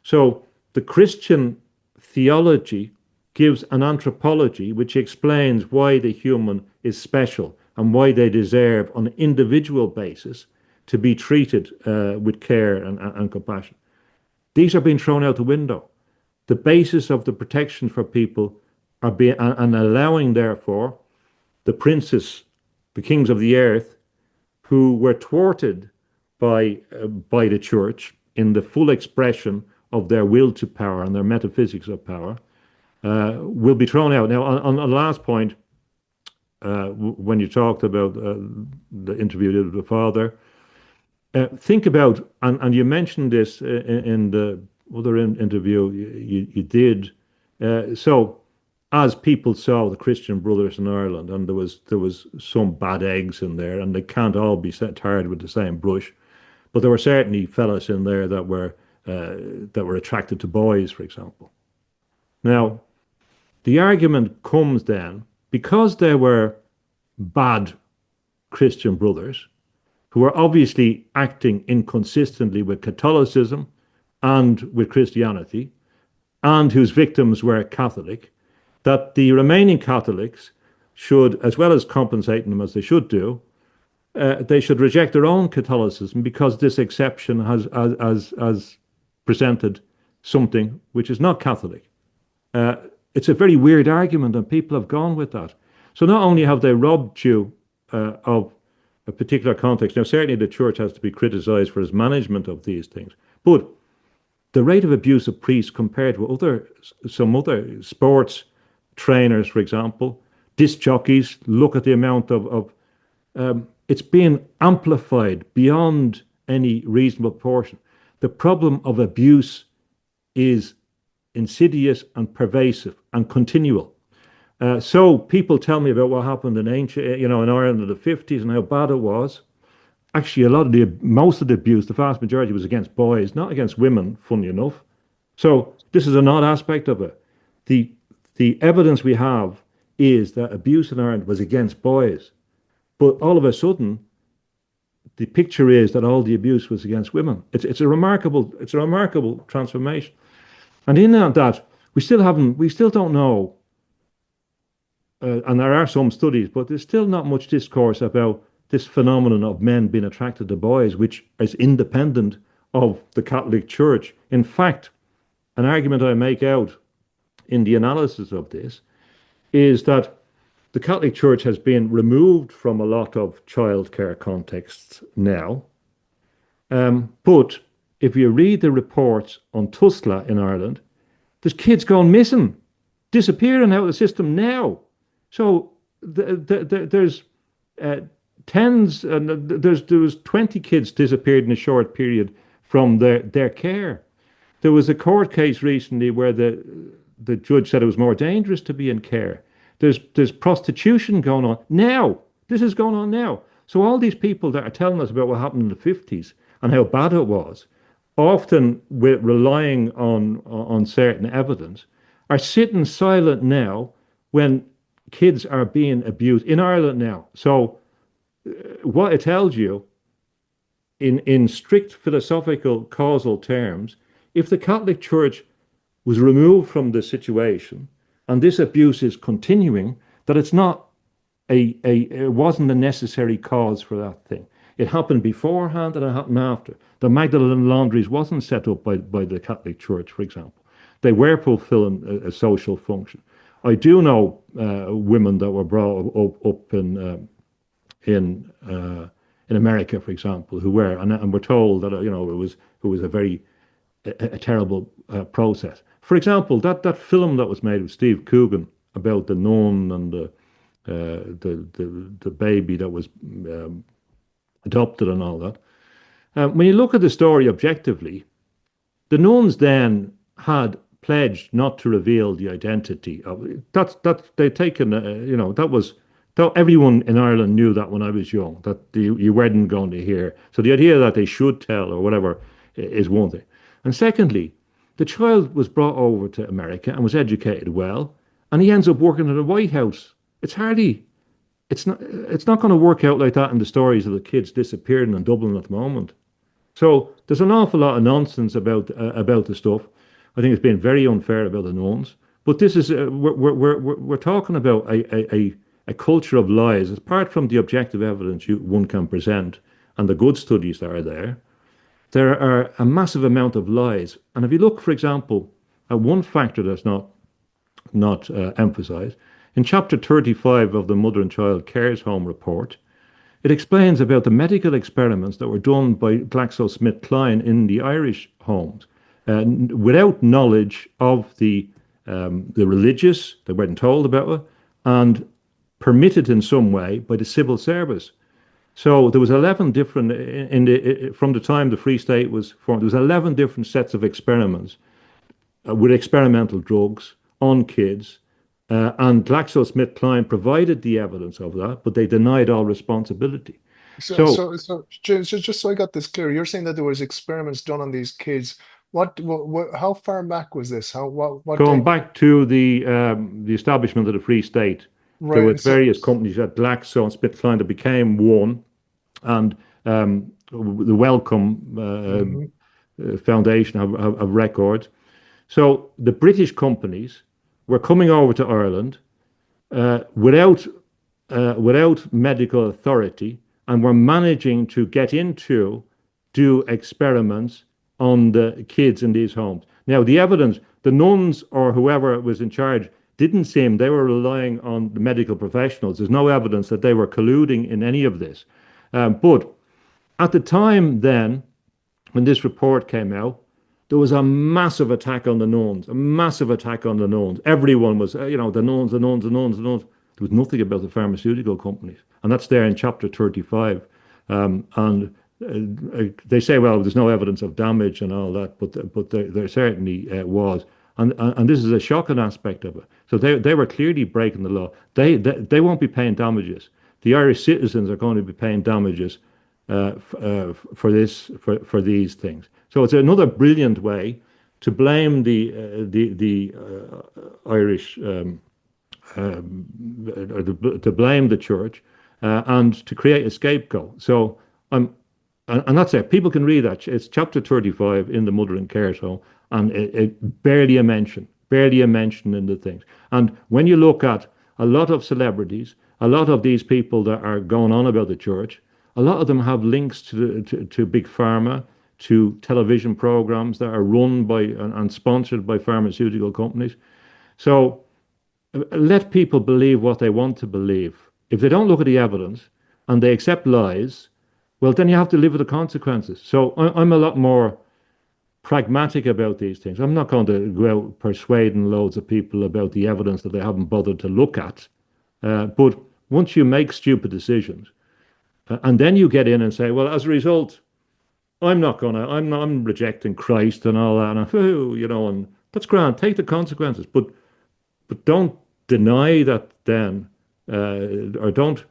A: So the Christian theology gives an anthropology which explains why the human is special and why they deserve on an individual basis to be treated with care and compassion. These are being thrown out the window. The basis of the protection for people are being and allowing, therefore, the princes, the kings of the earth, who were thwarted by the church in the full expression of their will to power and their metaphysics of power, will be thrown out. Now, on the last point, when you talked about the interview with the father, think about, and you mentioned this in the other interview you did. So, as people saw the Christian brothers in Ireland, and there was some bad eggs in there, and they can't all be tarred with the same brush, but there were certainly fellas in there that were attracted to boys, for example. Now, the argument comes then, because there were bad Christian brothers who were obviously acting inconsistently with Catholicism and with Christianity, and whose victims were Catholic, that the remaining Catholics should, as well as compensating them as they should do, they should reject their own Catholicism because this exception has presented something which is not Catholic. It's a very weird argument, and people have gone with that. So not only have they robbed you of a particular context, now certainly the church has to be criticized for its management of these things, but the rate of abuse of priests compared with some other sports trainers, for example, disc jockeys, look at the amount of it's being amplified beyond any reasonable proportion. The problem of abuse is insidious and pervasive and continual. So people tell me about what happened in in Ireland in the 50s and how bad it was. Actually, most of the abuse, the vast majority, was against boys, not against women, funny enough. So this is an odd aspect of it. The evidence we have is that abuse in Ireland was against boys. But all of a sudden, the picture is that all the abuse was against women. It's a remarkable transformation. And in that, we still don't know, and there are some studies, but there's still not much discourse about this phenomenon of men being attracted to boys, which is independent of the Catholic Church. In fact, an argument I make out in the analysis of this is that the Catholic Church has been removed from a lot of childcare contexts now. But if you read the reports on Tusla in Ireland, there's kids going missing, disappearing out of the system now. So there's tens, and there was 20 kids disappeared in a short period from their care. There was a court case recently where the judge said it was more dangerous to be in care. There's prostitution going on now. This is going on now. So all these people that are telling us about what happened in the 50s and how bad it was, often with relying on certain evidence, are sitting silent now when kids are being abused in Ireland now. So what it tells you, in strict philosophical causal terms, if the Catholic Church was removed from the situation and this abuse is continuing, that it wasn't a necessary cause for that thing. It happened beforehand and it happened after. The Magdalene laundries wasn't set up by the Catholic Church, for example. They were fulfilling a social function. I do know women that were brought up in America, for example, who were and were told that it was a very a terrible process. For example, that film that was made with Steve Coogan about the nun and the baby that was adopted and all that. When you look at the story objectively, the nuns then had pledged not to reveal the identity of that they'd taken. That was everyone in Ireland knew that when I was young that you weren't going to hear. So the idea that they should tell or whatever is one thing. And secondly, the child was brought over to America and was educated well, and he ends up working at the White House. It's not going to work out like that in the stories of the kids disappearing in Dublin at the moment. So there's an awful lot of nonsense about the stuff. I think it's been very unfair about the nuns. But this is we're talking about a culture of lies. Apart from the objective evidence one can present and the good studies that are there are a massive amount of lies. And if you look, for example, at one factor that's not emphasized, in chapter 35 of the Mother and Child Cares Home report, it explains about the medical experiments that were done by GlaxoSmithKline in the Irish homes without knowledge of the religious, they weren't told about it, and permitted in some way by the civil service. So there was 11 different, from the time the Free State was formed, there was 11 different sets of experiments with experimental drugs on kids. And GlaxoSmithKline provided the evidence of that, but they denied all responsibility.
B: So James, just so I got this clear, you're saying that there was experiments done on these kids. How far back was this? What
A: going back to the establishment of the Free State, right, there were various companies at Glaxo and SmithKline that became one, and the Wellcome Foundation have records. So the British companies were coming over to Ireland without medical authority, and were managing to get into do experiments on the kids in these homes. Now, the evidence, the nuns or whoever was in charge didn't seem, they were relying on the medical professionals. There's no evidence that they were colluding in any of this. But at the time then, when this report came out, there was a massive attack on the nuns, a massive attack on the nuns. Everyone was, the nuns. There was nothing about the pharmaceutical companies. And that's there in chapter 35. They say, well, there's no evidence of damage and all that, but there certainly was. And this is a shocking aspect of it. So they were clearly breaking the law. They won't be paying damages. The Irish citizens are going to be paying damages for these things. So it's another brilliant way to blame the Irish, to blame the church, and to create a scapegoat. So and that's it. People can read that. It's chapter 35 in the Mother and Cares Home, and it barely a mention in the things. And when you look at a lot of celebrities, a lot of these people that are going on about the church, a lot of them have links to big pharma, to television programs that are run by and sponsored by pharmaceutical companies. So let people believe what they want to believe. If they don't look at the evidence and they accept lies, well, then you have to live with the consequences. So I'm a lot more pragmatic about these things. I'm not going to go out persuading loads of people about the evidence that they haven't bothered to look at. But once you make stupid decisions, and then you get in and say, well, as a result, I'm rejecting Christ and all that, and that's grand. Take the consequences, but don't deny that then, or don't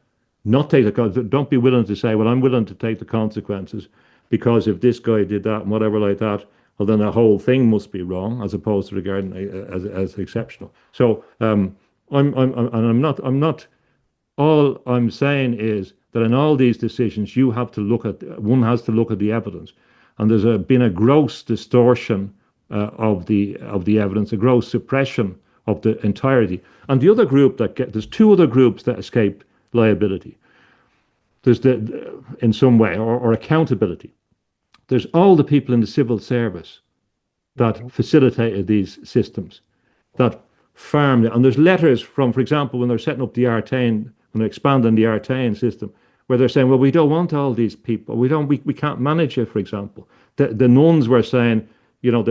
A: not take the consequences. Don't be willing to say, well, I'm willing to take the consequences because if this guy did that and whatever like that, well, then the whole thing must be wrong, as opposed to regarding as exceptional. So I'm not. All I'm saying is that in all these decisions, one has to look at the evidence, and there's been a gross distortion of the evidence, a gross suppression of the entirety. And the other group there's two other groups that escape liability. There's in some way, or accountability. There's all the people in the civil service that
B: Mhm.
A: facilitated these systems, that farmed it. And there's letters from, for example, when they're setting up the Artane, when they're expanding the Artane system, where they're saying, well, we don't want all these people. We can't manage it, for example. The nuns were saying, you know,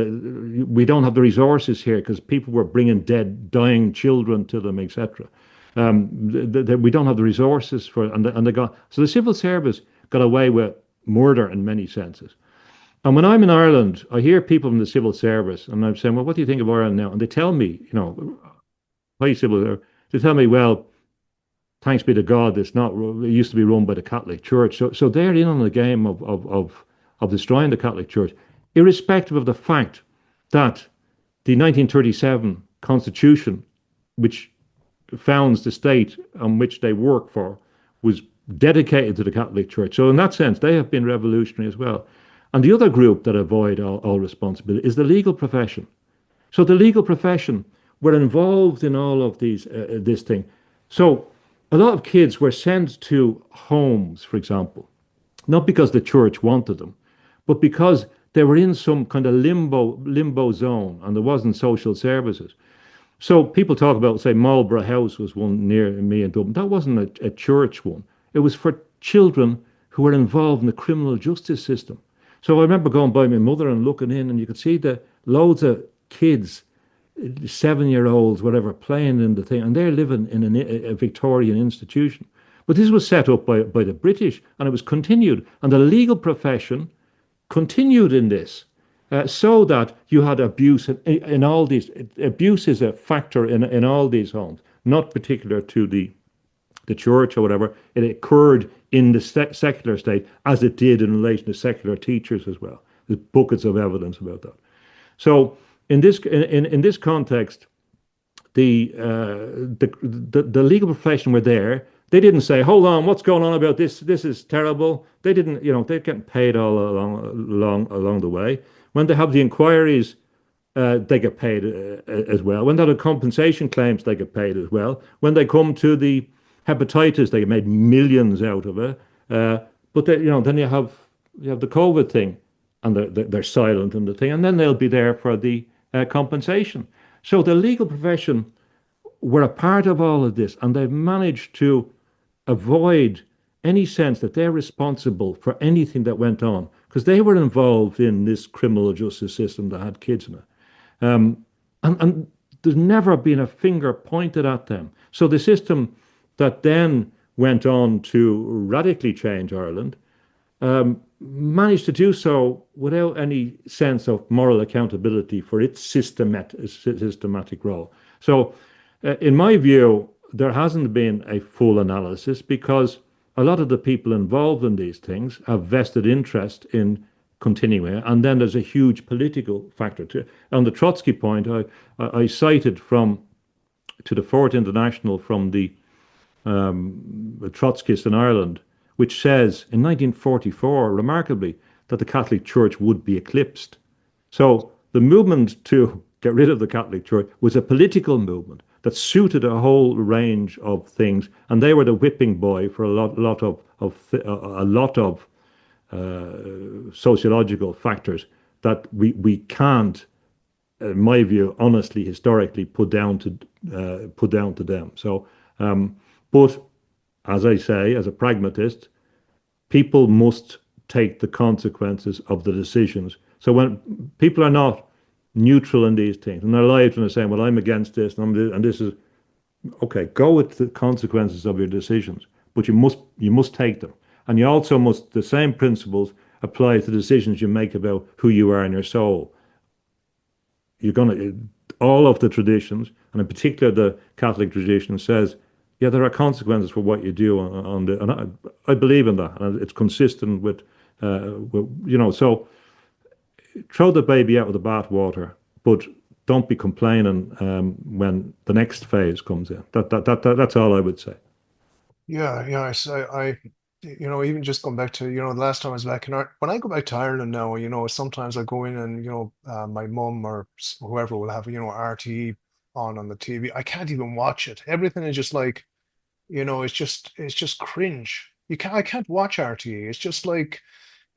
A: we don't have the resources here because people were bringing dead, dying children to them, etc. We don't have the resources for it. And they got, so the civil service got away with murder in many senses. And when I'm in Ireland, I hear people from the civil service, and I'm saying, "Well, what do you think of Ireland now?" And they tell me, you know, high civil service, they tell me, "Well, thanks be to God, it's not. It used to be run by the Catholic Church." So they're in on the game of destroying the Catholic Church, irrespective of the fact that the 1937 Constitution, which founds the state on which they work for, was dedicated to the Catholic Church. So in that sense, they have been revolutionary as well. And the other group that avoid all responsibility is the legal profession. So the legal profession were involved in all of this thing. So a lot of kids were sent to homes, for example, not because the church wanted them, but because they were in some kind of limbo zone and there wasn't social services. So people talk about, say, Marlborough House was one near me in Dublin. That wasn't a church one. It was for children who were involved in the criminal justice system. So I remember going by my mother and looking in, and you could see the loads of kids, 7-year-olds, whatever, playing in the thing, and they're living in a Victorian institution. But this was set up by the British, and it was continued. And the legal profession continued in this, so that you had abuse in all these. Abuse is a factor in all these homes, not particular to the church or whatever. It occurred in the secular state as it did in relation to secular teachers as well. There's buckets of evidence about that. So in this context, the legal profession were there. They didn't say, "Hold on, what's going on about this? This is terrible." They didn't, you know, they're getting paid all along the way. When they have the inquiries, they get paid as well. When they have compensation claims, they get paid as well. When they come to the hepatitis, they made millions out of it. But they, you know, then you have the COVID thing, and they're silent in the thing, and then they'll be there for the compensation. So the legal profession were a part of all of this, and they've managed to avoid any sense that they're responsible for anything that went on because they were involved in this criminal justice system that had kids in it. And there's never been a finger pointed at them. So the system that then went on to radically change Ireland managed to do so without any sense of moral accountability for its systematic role. So, in my view, there hasn't been a full analysis because a lot of the people involved in these things have vested interest in continuing it. And then there's a huge political factor to it. On the Trotsky point, I cited to the Fourth International from the Trotskyists in Ireland, which says in 1944, remarkably, that the Catholic Church would be eclipsed. So the movement to get rid of the Catholic Church was a political movement that suited a whole range of things, and they were the whipping boy for a lot of sociological factors that we can't, in my view, honestly, historically, put down to them. So, but as I say, as a pragmatist, people must take the consequences of the decisions. So when people are not neutral in these things, and they're live and they're saying, "Well, I'm against this, and this is okay." Go with the consequences of your decisions, but you must take them, and you also must. The same principles apply to the decisions you make about who you are in your soul. You're gonna all of the traditions, and in particular the Catholic tradition, says, yeah, there are consequences for what you do on the, and I believe in that, and it's consistent with. So throw the baby out with the bathwater, but don't be complaining when the next phase comes in. That's all I would say.
B: Yeah, yeah. Even just going back to, the last time I was back in Ireland, when I go back to Ireland now, sometimes I go in and, my mum or whoever will have, RTE on the TV. I can't even watch it. Everything is just like, it's just cringe. I can't watch RTA. It's just like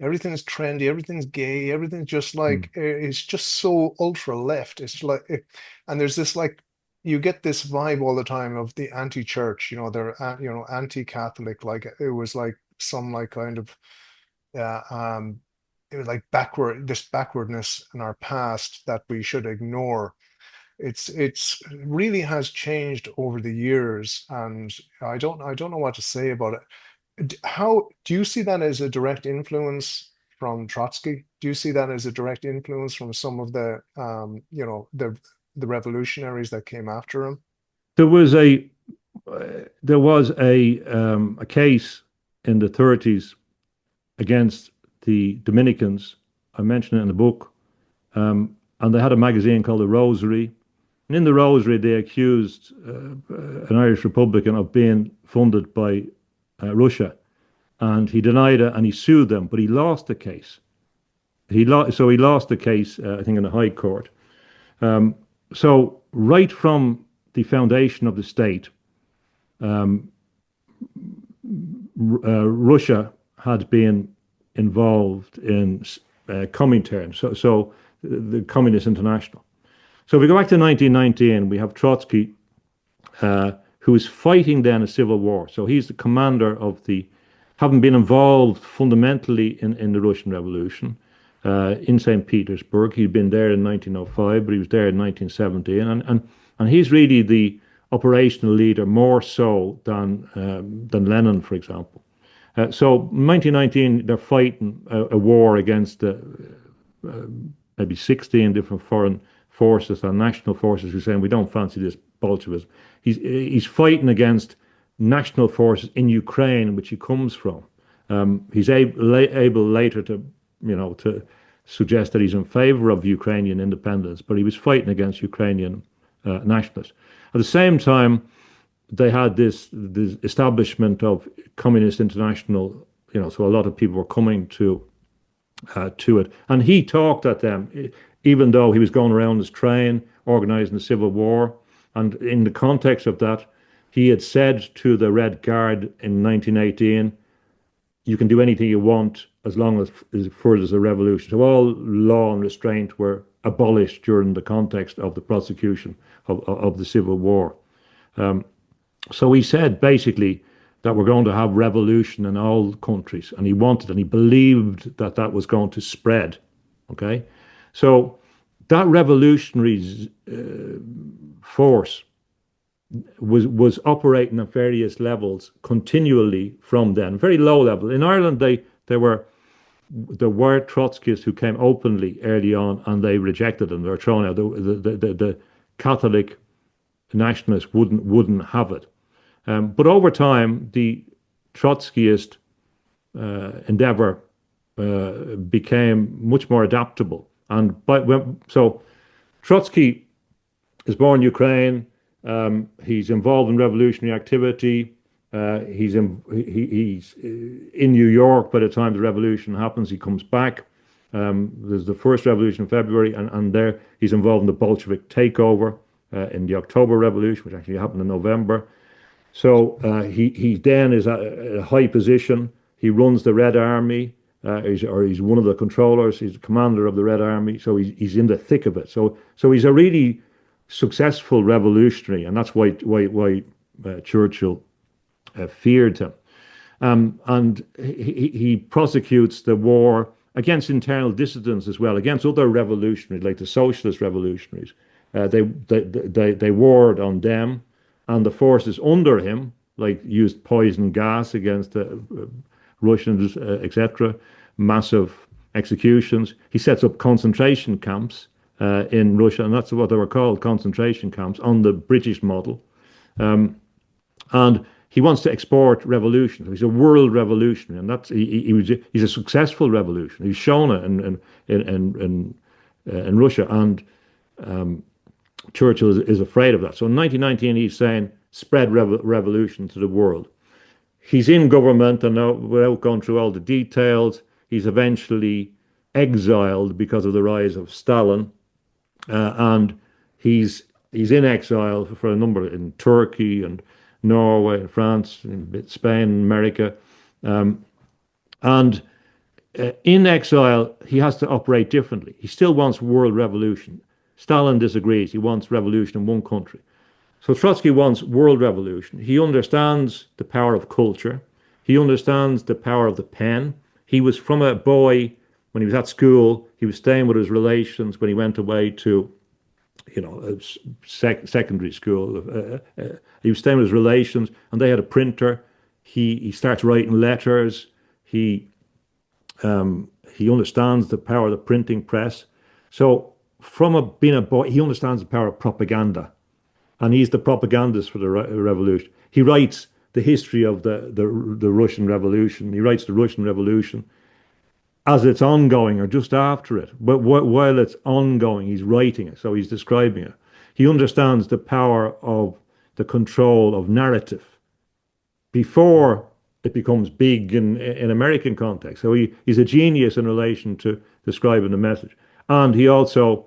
B: everything's trendy, everything's gay, everything's just
A: Mm.
B: like it's just so ultra left. It's like and there's this like you get this vibe all the time of the anti-church, they're anti-Catholic, like it was like some like kind of uh, um it was like backwardness in our past that we should ignore. It's really has changed over the years, and I don't know what to say about it. How do you see that as a direct influence from Trotsky? Do you see that as a direct influence from some of the revolutionaries that came after him?
A: There was a case in the 30s against the Dominicans. I mentioned it in the book, and they had a magazine called The Rosary. And in The Rosary, they accused an Irish Republican of being funded by Russia, and he denied it and he sued them, but he lost the case. He lost the case, I think, in the High Court. Um, so right from the foundation of the state, um, Russia had been involved in Comintern, so the Communist International. So if we go back to 1919, we have Trotsky, who is fighting then a civil war. So he's the commander of having been involved fundamentally in the Russian Revolution in St. Petersburg. He'd been there in 1905, but he was there in 1917. And he's really the operational leader more so than Lenin, for example. So 1919, they're fighting a war against maybe 16 different foreign forces and national forces who are saying we don't fancy this Bolshevism. He's fighting against national forces in Ukraine, which he comes from. He's able later to suggest that he's in favor of Ukrainian independence, but he was fighting against Ukrainian nationalists. At the same time, they had this establishment of Communist International. So a lot of people were coming to it, and he talked at them, even though he was going around his train organizing the civil war. And in the context of that, he had said to the Red Guard in 1918, you can do anything you want as long as it furthers the revolution. So all law and restraint were abolished during the context of the prosecution of the Civil War. So he said basically that we're going to have revolution in all countries, and he wanted and he believed that that was going to spread. Okay, so that revolutionary force was operating at various levels continually from then, very low level. In Ireland, there were Trotskyists who came openly early on, and they rejected them. They were thrown out. The Catholic nationalists wouldn't have it. But over time, the Trotskyist endeavor became much more adaptable. So Trotsky is born in Ukraine. He's involved in revolutionary activity. He's in New York by the time the revolution happens. He comes back. There's the first revolution in February, and there he's involved in the Bolshevik takeover in the October Revolution, which actually happened in November. So he then is at a high position. He runs the Red Army, he's one of the controllers. He's the commander of the Red Army. So he's in the thick of it. So he's a really successful revolutionary, and that's why Churchill feared him. And he prosecutes the war against internal dissidents as well, against other revolutionaries like the socialist revolutionaries. They warred on them, and the forces under him, like used poison gas against the Russians, etc. Massive executions. He sets up concentration camps in Russia, and that's what they were called, concentration camps, on the British model. And he wants to export revolution. He's a world revolutionary, and he's a successful revolution. He's shown it in Russia, and Churchill is afraid of that. So in 1919, he's saying spread revolution to the world. He's in government, and now, without going through all the details, he's eventually exiled because of the rise of Stalin, and he's in exile for a number in Turkey and Norway and France, and Spain, America. And in exile, he has to operate differently. He still wants world revolution. Stalin disagrees. He wants revolution in one country. So Trotsky wants world revolution. He understands the power of culture. He understands the power of the pen. He was from a boy when he was at school. He was staying with his relations when he went away to, secondary school. He was staying with his relations, and they had a printer. He starts writing letters. He understands the power of the printing press. So being a boy, he understands the power of propaganda, and he's the propagandist for the revolution. He writes the history of the Russian Revolution. He writes the Russian Revolution as it's ongoing or just after it. But while it's ongoing, he's writing it, so he's describing it. He understands the power of the control of narrative before it becomes big in American context. So he's a genius in relation to describing the message. And he also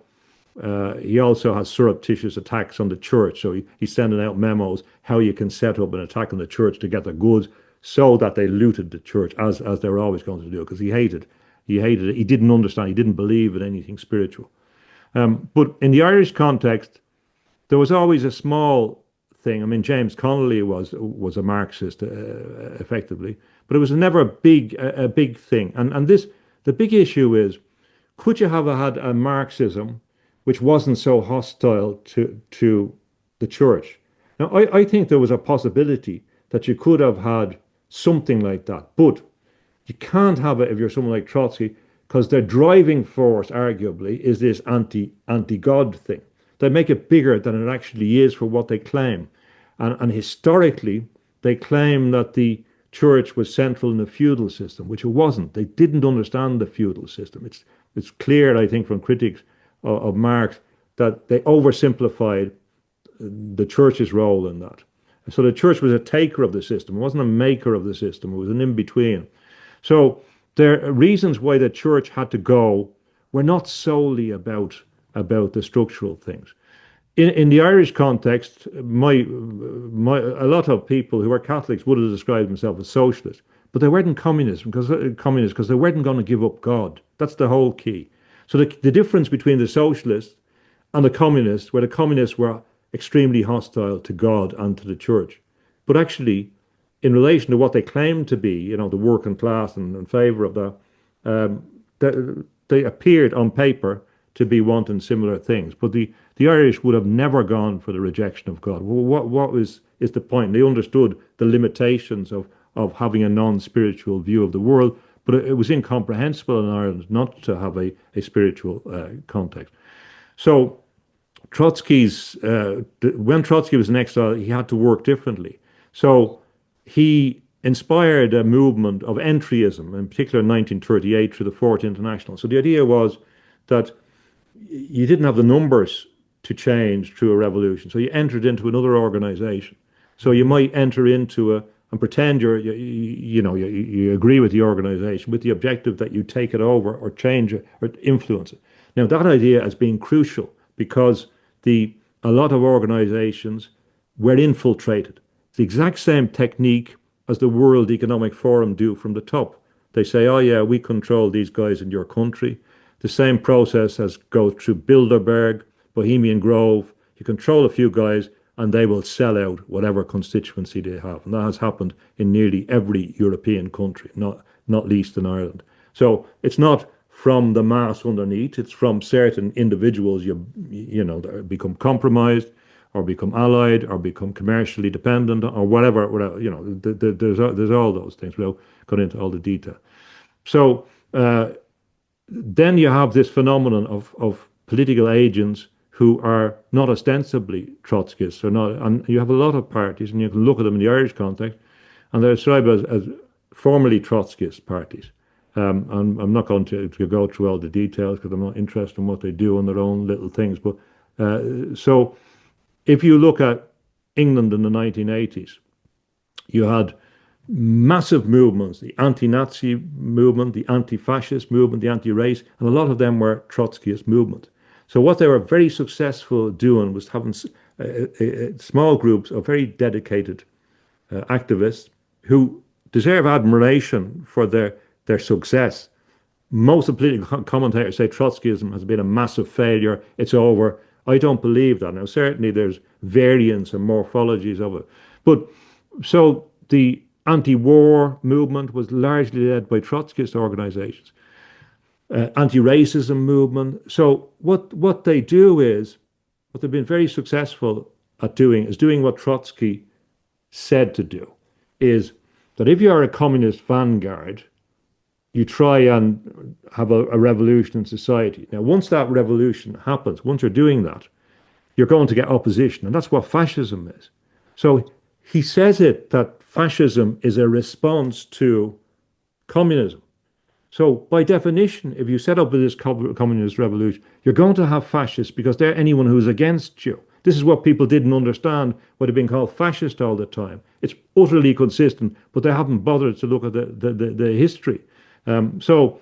A: has surreptitious attacks on the church. So he's sending out memos how you can set up an attack on the church to get the goods so that they looted the church, as they were always going to do, because he hated it. He didn't understand. He didn't believe in anything spiritual. But in the Irish context, there was always a small thing. I mean, James Connolly was a Marxist, effectively, but it was never a big thing. And the big issue is, could you have had a Marxism which wasn't so hostile to the church? Now, I think there was a possibility that you could have had something like that, but you can't have it if you're someone like Trotsky, because their driving force, arguably, is this anti-God thing. They make it bigger than it actually is for what they claim. And historically, they claim that the church was central in the feudal system, which it wasn't. They didn't understand the feudal system. It's clear, I think, from critics of Marx that they oversimplified the church's role in that. So the church was a taker of the system. It wasn't a maker of the system. It was an in-between. So there are reasons why the church had to go were not solely about the structural things. In the Irish context, a lot of people who are Catholics would have described themselves as socialists, but they weren't communists because they weren't going to give up God. That's the whole key. So the difference between the socialists and the communists, where the communists were extremely hostile to God and to the church, but actually, in relation to what they claimed to be, the working class and in favour of that, they appeared on paper to be wanting similar things. But the Irish would have never gone for the rejection of God. Well, what is the point? They understood the limitations of having a non-spiritual view of the world, but it was incomprehensible in Ireland not to have a spiritual context. So when Trotsky was in exile, he had to work differently. So he inspired a movement of entryism, in particular in 1938 through the Fourth International. So the idea was that you didn't have the numbers to change through a revolution. So you entered into another organization. So you might enter into and pretend you agree with the organization with the objective that you take it over or change it or influence it. Now that idea has been crucial because a lot of organizations were infiltrated. It's the exact same technique as the World Economic Forum do from the top. They say, oh yeah, we control these guys in your country. The same process has go through Bilderberg, Bohemian Grove. You control a few guys and they will sell out whatever constituency they have. And that has happened in nearly every European country, not least in Ireland. So it's not from the mass underneath, it's from certain individuals that become compromised or become allied or become commercially dependent or whatever, there's all those things without going into all the detail. So then you have this phenomenon of political agents who are not ostensibly Trotskyists, and you have a lot of parties, and you can look at them in the Irish context, and they're described as formerly Trotskyist parties. And I'm not going to go through all the details because I'm not interested in what they do on their own little things. But so if you look at England in the 1980s, you had massive movements, the anti-Nazi movement, the anti-fascist movement, the anti-race, and a lot of them were Trotskyist movements. So what they were very successful doing was having small groups of very dedicated activists who deserve admiration for their success. Most of the political commentators say Trotskyism has been a massive failure. It's over. I don't believe that. Now, certainly there's variants and morphologies of it. But so the anti-war movement was largely led by Trotskyist organizations, anti-racism movement. So what they do is, what they've been very successful at doing is doing what Trotsky said to do, is that if you're a communist vanguard, you try and have a revolution in society. Now, once that revolution happens, once you're doing that, you're going to get opposition. And that's what fascism is. So he says it that fascism is a response to communism. So by definition, if you set up this communist revolution, you're going to have fascists because they're anyone who's against you. This is what people didn't understand, what had been called fascist all the time. It's utterly consistent, but they haven't bothered to look at the history. So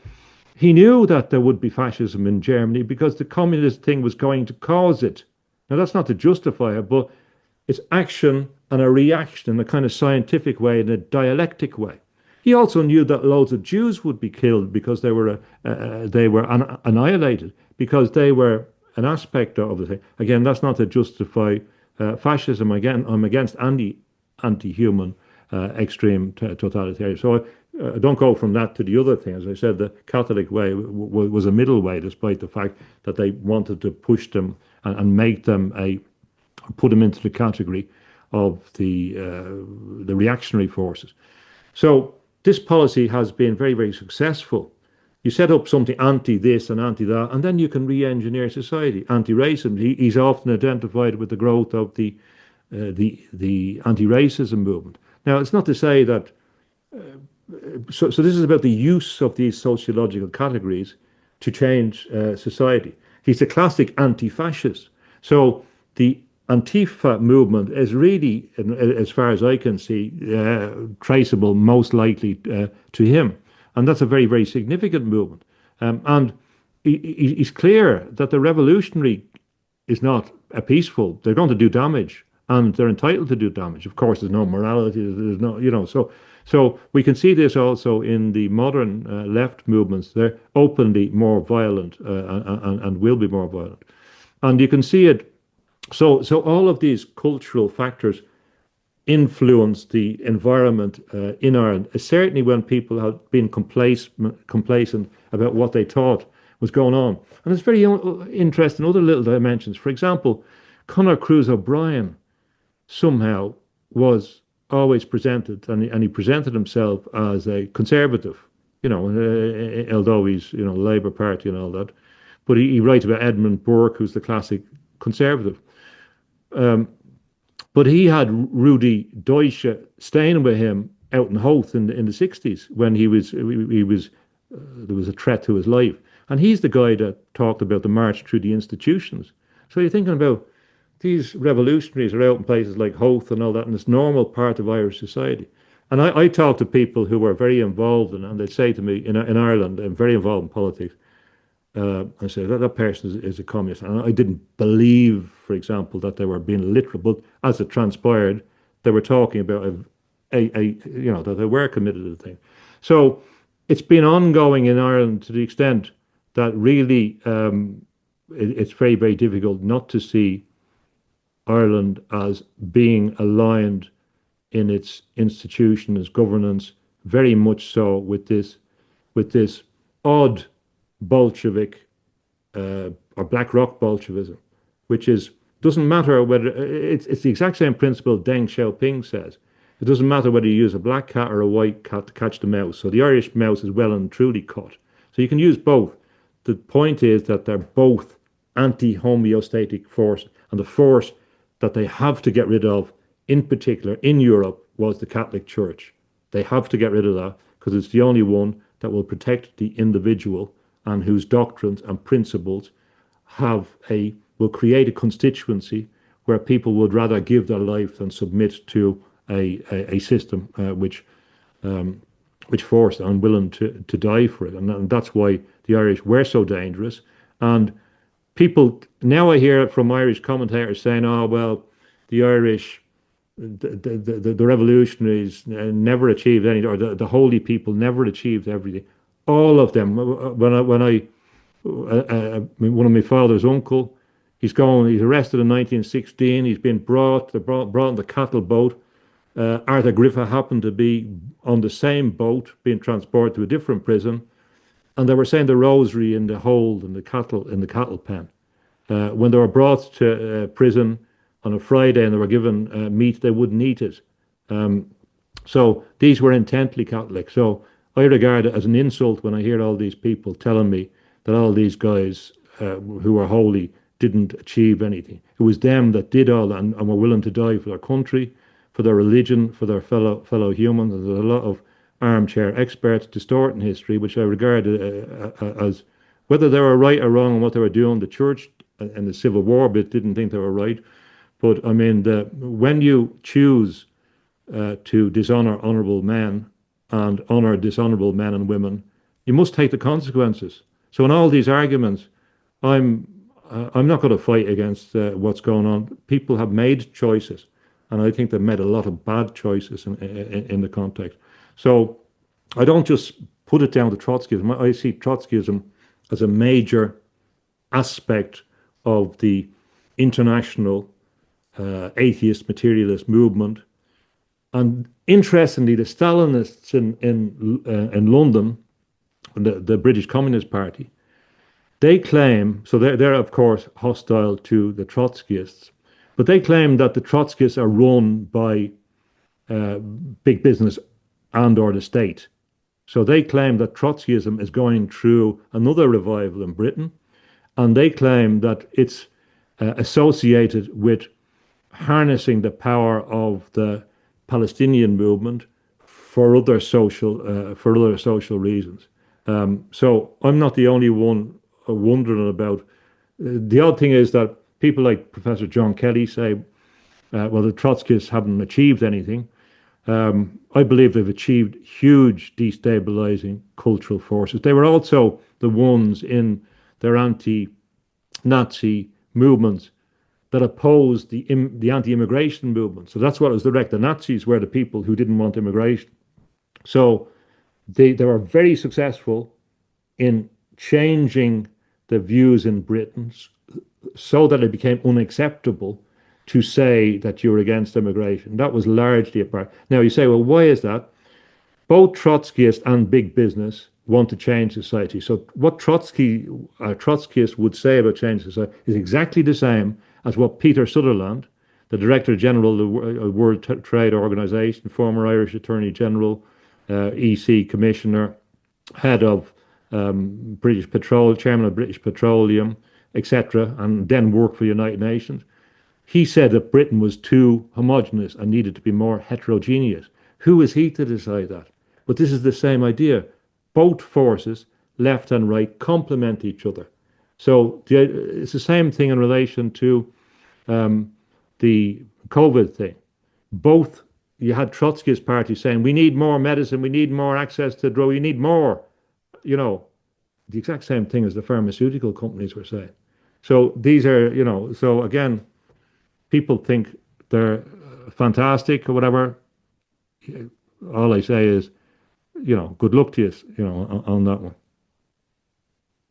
A: he knew that there would be fascism in Germany because the communist thing was going to cause it. Now, that's not to justify it, but it's action and a reaction in a kind of scientific way, in a dialectic way. He also knew that loads of Jews would be killed because they were annihilated, because they were an aspect of the thing. Again, that's not to justify fascism. Again, I'm against anti-human extreme totalitarian. So I don't go from that to the other thing. As I said, the Catholic way was a middle way, despite the fact that they wanted to push them and make them put them into the category of the reactionary forces. So this policy has been very, very successful. You set up something anti this and anti that, and then you can re-engineer society. Anti-racism, he's often identified with the growth of the anti-racism movement. Now, it's not to say that. So this is about the use of these sociological categories to change society. He's a classic anti-fascist. So the Antifa movement is really, as far as I can see, traceable most likely to him. And that's a very, very significant movement. And he's clear that the revolutionary is not a peaceful. They're going to do damage, and they're entitled to do damage. Of course, there's no morality. There's no, So we can see this also in the modern left movements. They're openly more violent and will be more violent. And you can see it. So all of these cultural factors influence the environment in Ireland, certainly when people have been complacent about what they thought was going on. And it's very interesting, other little dimensions. For example, Conor Cruise O'Brien somehow was always presented, and he presented himself as a conservative, although he's, Labour Party and all that. But he writes about Edmund Burke, who's the classic conservative. But he had Rudi Deutsche staying with him out in Howth in the 60s when there was a threat to his life. And he's the guy that talked about the march through the institutions. So you're thinking about these revolutionaries are out in places like Howth and all that, and it's normal part of Irish society. And I talk to people who are very involved and they'd say to me, in Ireland, I'm very involved in politics. I say that person is a communist. And I didn't believe, for example, that they were being literal, but as it transpired, they were talking about that they were committed to the thing. So it's been ongoing in Ireland to the extent that really it's very, very difficult not to see Ireland as being aligned in its institutions, governance, very much so with this odd Bolshevik or Black Rock Bolshevism, which doesn't matter whether it's the exact same principle Deng Xiaoping says. It doesn't matter whether you use a black cat or a white cat to catch the mouse. So the Irish mouse is well and truly caught. So you can use both. The point is that they're both anti-homeostatic force, and the force that they have to get rid of, in particular in Europe, was the Catholic Church. They have to get rid of that because it's the only one that will protect the individual and whose doctrines and principles will create a constituency where people would rather give their life than submit to a system which forced and willing to die for it. And that's why the Irish were so dangerous. And people, now I hear from Irish commentators saying, oh, well, the Irish the revolutionaries never achieved any, or the holy people never achieved everything. All of them. One of my father's uncle, he's arrested in 1916. He's been brought on the cattle boat. Arthur Griffith happened to be on the same boat, being transported to a different prison, and they were saying the rosary in the hold in the cattle pen. When they were brought to prison on a Friday and they were given meat, they wouldn't eat it. So these were intently Catholic. So I regard it as an insult when I hear all these people telling me that all these guys who are holy didn't achieve anything. It was them that did all that and were willing to die for their country, for their religion, for their fellow humans. And there's a lot of armchair experts distorting history, which I regard as whether they were right or wrong in what they were doing. The church and the Civil War bit didn't think they were right. But I mean, when you choose to dishonor honorable men and honor dishonorable men and women, you must take the consequences. So in all these arguments, I'm not going to fight against what's going on. People have made choices, and I think they've made a lot of bad choices in the context. So I don't just put it down to Trotskyism. I see Trotskyism as a major aspect of the international atheist materialist movement. And interestingly, the Stalinists in London, the British Communist Party, they claim, so they're of course hostile to the Trotskyists, but they claim that the Trotskyists are run by big business and or the state. So they claim that Trotskyism is going through another revival in Britain, and they claim that it's associated with harnessing the power of the Palestinian movement for other social reasons. So I'm not the only one wondering about. The odd thing is that people like Professor John Kelly say, well, the Trotskyists haven't achieved anything. I believe they've achieved huge destabilizing cultural forces. They were also the ones in their anti-Nazi movements that opposed the anti-immigration movement. So that's what was direct. The Nazis were the people who didn't want immigration. So they were very successful in changing the views in Britain so that it became unacceptable to say that you're against immigration. That was largely a part. Now you say, well, why is that? Both Trotskyists and big business want to change society. So what Trotskyists would say about change society is exactly the same as what Peter Sutherland, the Director General of the World Trade Organization, former Irish Attorney General, EC Commissioner, head of British Petroleum, Chairman of British Petroleum, etc., and then worked for the United Nations. He said that Britain was too homogenous and needed to be more heterogeneous. Who is he to decide that? But this is the same idea. Both forces, left and right, complement each other. So it's the same thing in relation to the COVID thing. Both, you had Trotskyist party saying, we need more medicine, we need more access to drug, we need more, the exact same thing as the pharmaceutical companies were saying. So these are, so again, people think they're fantastic or whatever. All I say is, good luck to you, on that one.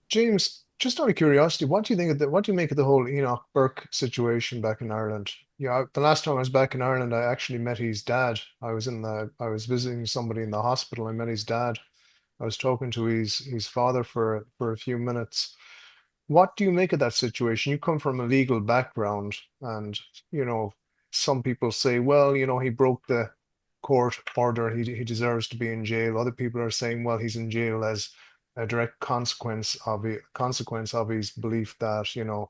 B: James, just out of curiosity, what do you think what do you make of the whole Enoch Burke situation back in Ireland? Yeah, the last time I was back in Ireland, I actually met his dad. I was visiting somebody in the hospital. I met his dad. I was talking to his father for a few minutes. What do you make of that situation? You come from a legal background, and some people say, well, he broke the court order. He deserves to be in jail. Other people are saying, well, he's in jail as a direct consequence of his belief that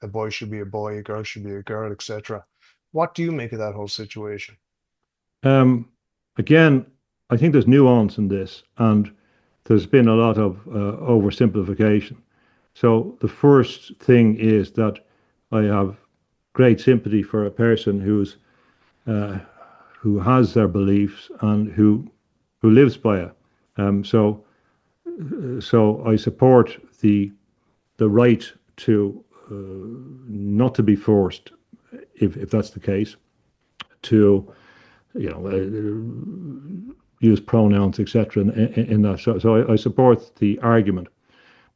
B: a boy should be a boy, a girl should be a girl, etc. What do you make of that whole situation?
A: Um, Again, I think there's nuance in this, and there's been a lot of oversimplification. So the first thing is that I have great sympathy for a person uh, who has their beliefs and who lives by it. So I support the right to not to be forced, if that's the case. to, use pronouns, etc. In that. So I support the argument.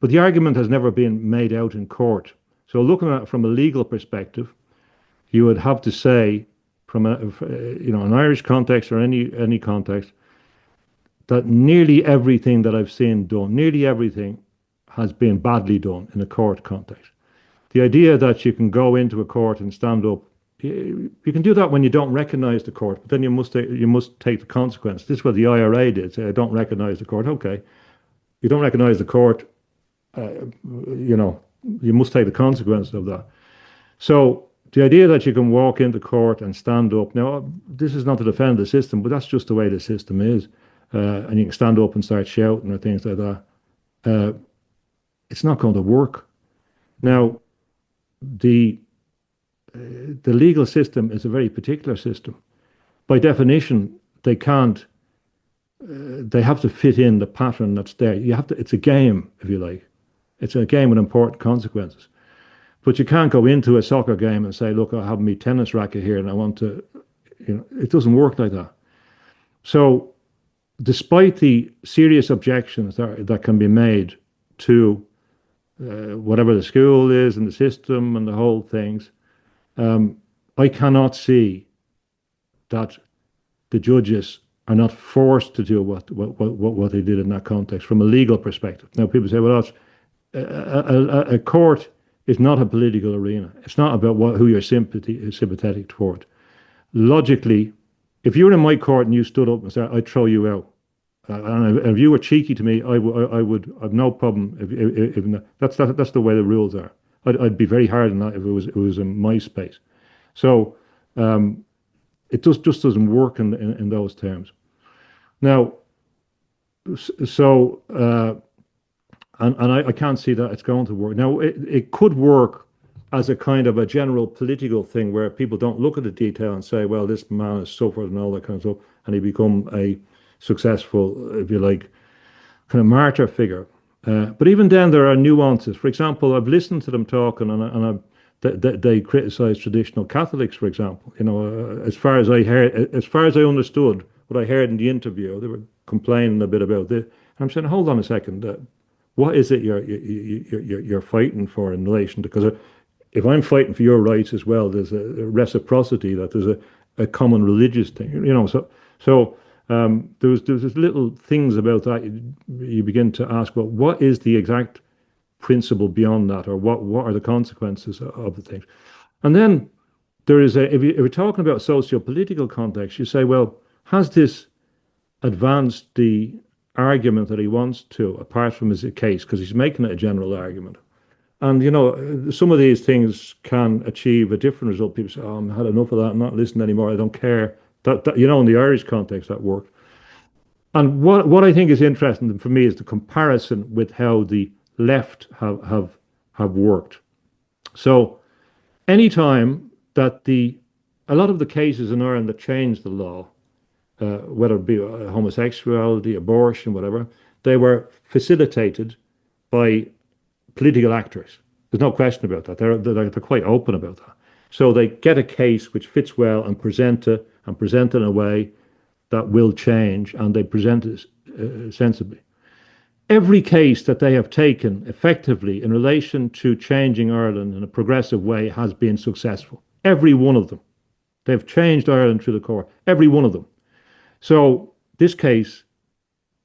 A: But the argument has never been made out in court. So looking at it from a legal perspective, you would have to say, from an Irish context or any context, that nearly everything that I've seen done, nearly everything, has been badly done in a court context. The idea that you can go into a court and stand up, you can do that when you don't recognise the court, but then you must take the consequence. This is what the IRA did. Say, I don't recognise the court. Okay, you don't recognise the court. You must take the consequences of that. So the idea that you can walk into court and stand up, now, this is not to defend the system, but that's just the way the system is. And you can stand up and start shouting or things like that. It's not going to work. Now, the legal system is a very particular system. By definition, they can't. They have to fit in the pattern that's there. It's a game, if you like. It's a game with important consequences. But you can't go into a soccer game and say, look, I have my tennis racket here and I want to, it doesn't work like that. So despite the serious objections that can be made to whatever the school is and the system and the whole things, I cannot see that the judges are not forced to do what they did in that context from a legal perspective. Now, people say, well, a court is not a political arena. It's not about who you're sympathetic toward. Logically, if you were in my court and you stood up and said, I'd throw you out, and if you were cheeky to me, I would have no problem. That's the way the rules are. I'd be very hard on that if it was in my space. So it just doesn't work in those terms. Now, so I can't see that it's going to work. Now, it could work as a kind of a general political thing where people don't look at the detail and say, well, this man has suffered and all that kind of stuff, and he become a successful, if you like, kind of martyr figure. But even then, there are nuances. For example, I've listened to them talking, and they criticize traditional Catholics, for example. As far as I understood what I heard in the interview, they were complaining a bit about this. And I'm saying, hold on a second, what is it you're fighting for in relation to? Because if I'm fighting for your rights as well, there's a reciprocity, that there's a common religious thing. So there's little things about that you begin to ask, well, what is the exact principle beyond that, or what are the consequences of the things? And then there is if you're talking about socio-political context, you say, well, has this advanced the argument that he wants to, apart from his case, because he's making it a general argument? And some of these things can achieve a different result. People say, oh, I've had enough of that, I'm not listening anymore, I don't care. That in the Irish context, that worked. And what I think is interesting for me is the comparison with how the left have worked. So any time that a lot of the cases in Ireland that changed the law, whether it be homosexuality, abortion, whatever, they were facilitated by political actors. There's no question about that. They're quite open about that. So they get a case which fits well and present it in a way that will change, and they present it sensibly. Every case that they have taken effectively in relation to changing Ireland in a progressive way has been successful. Every one of them. They've changed Ireland through the core. Every one of them. So this case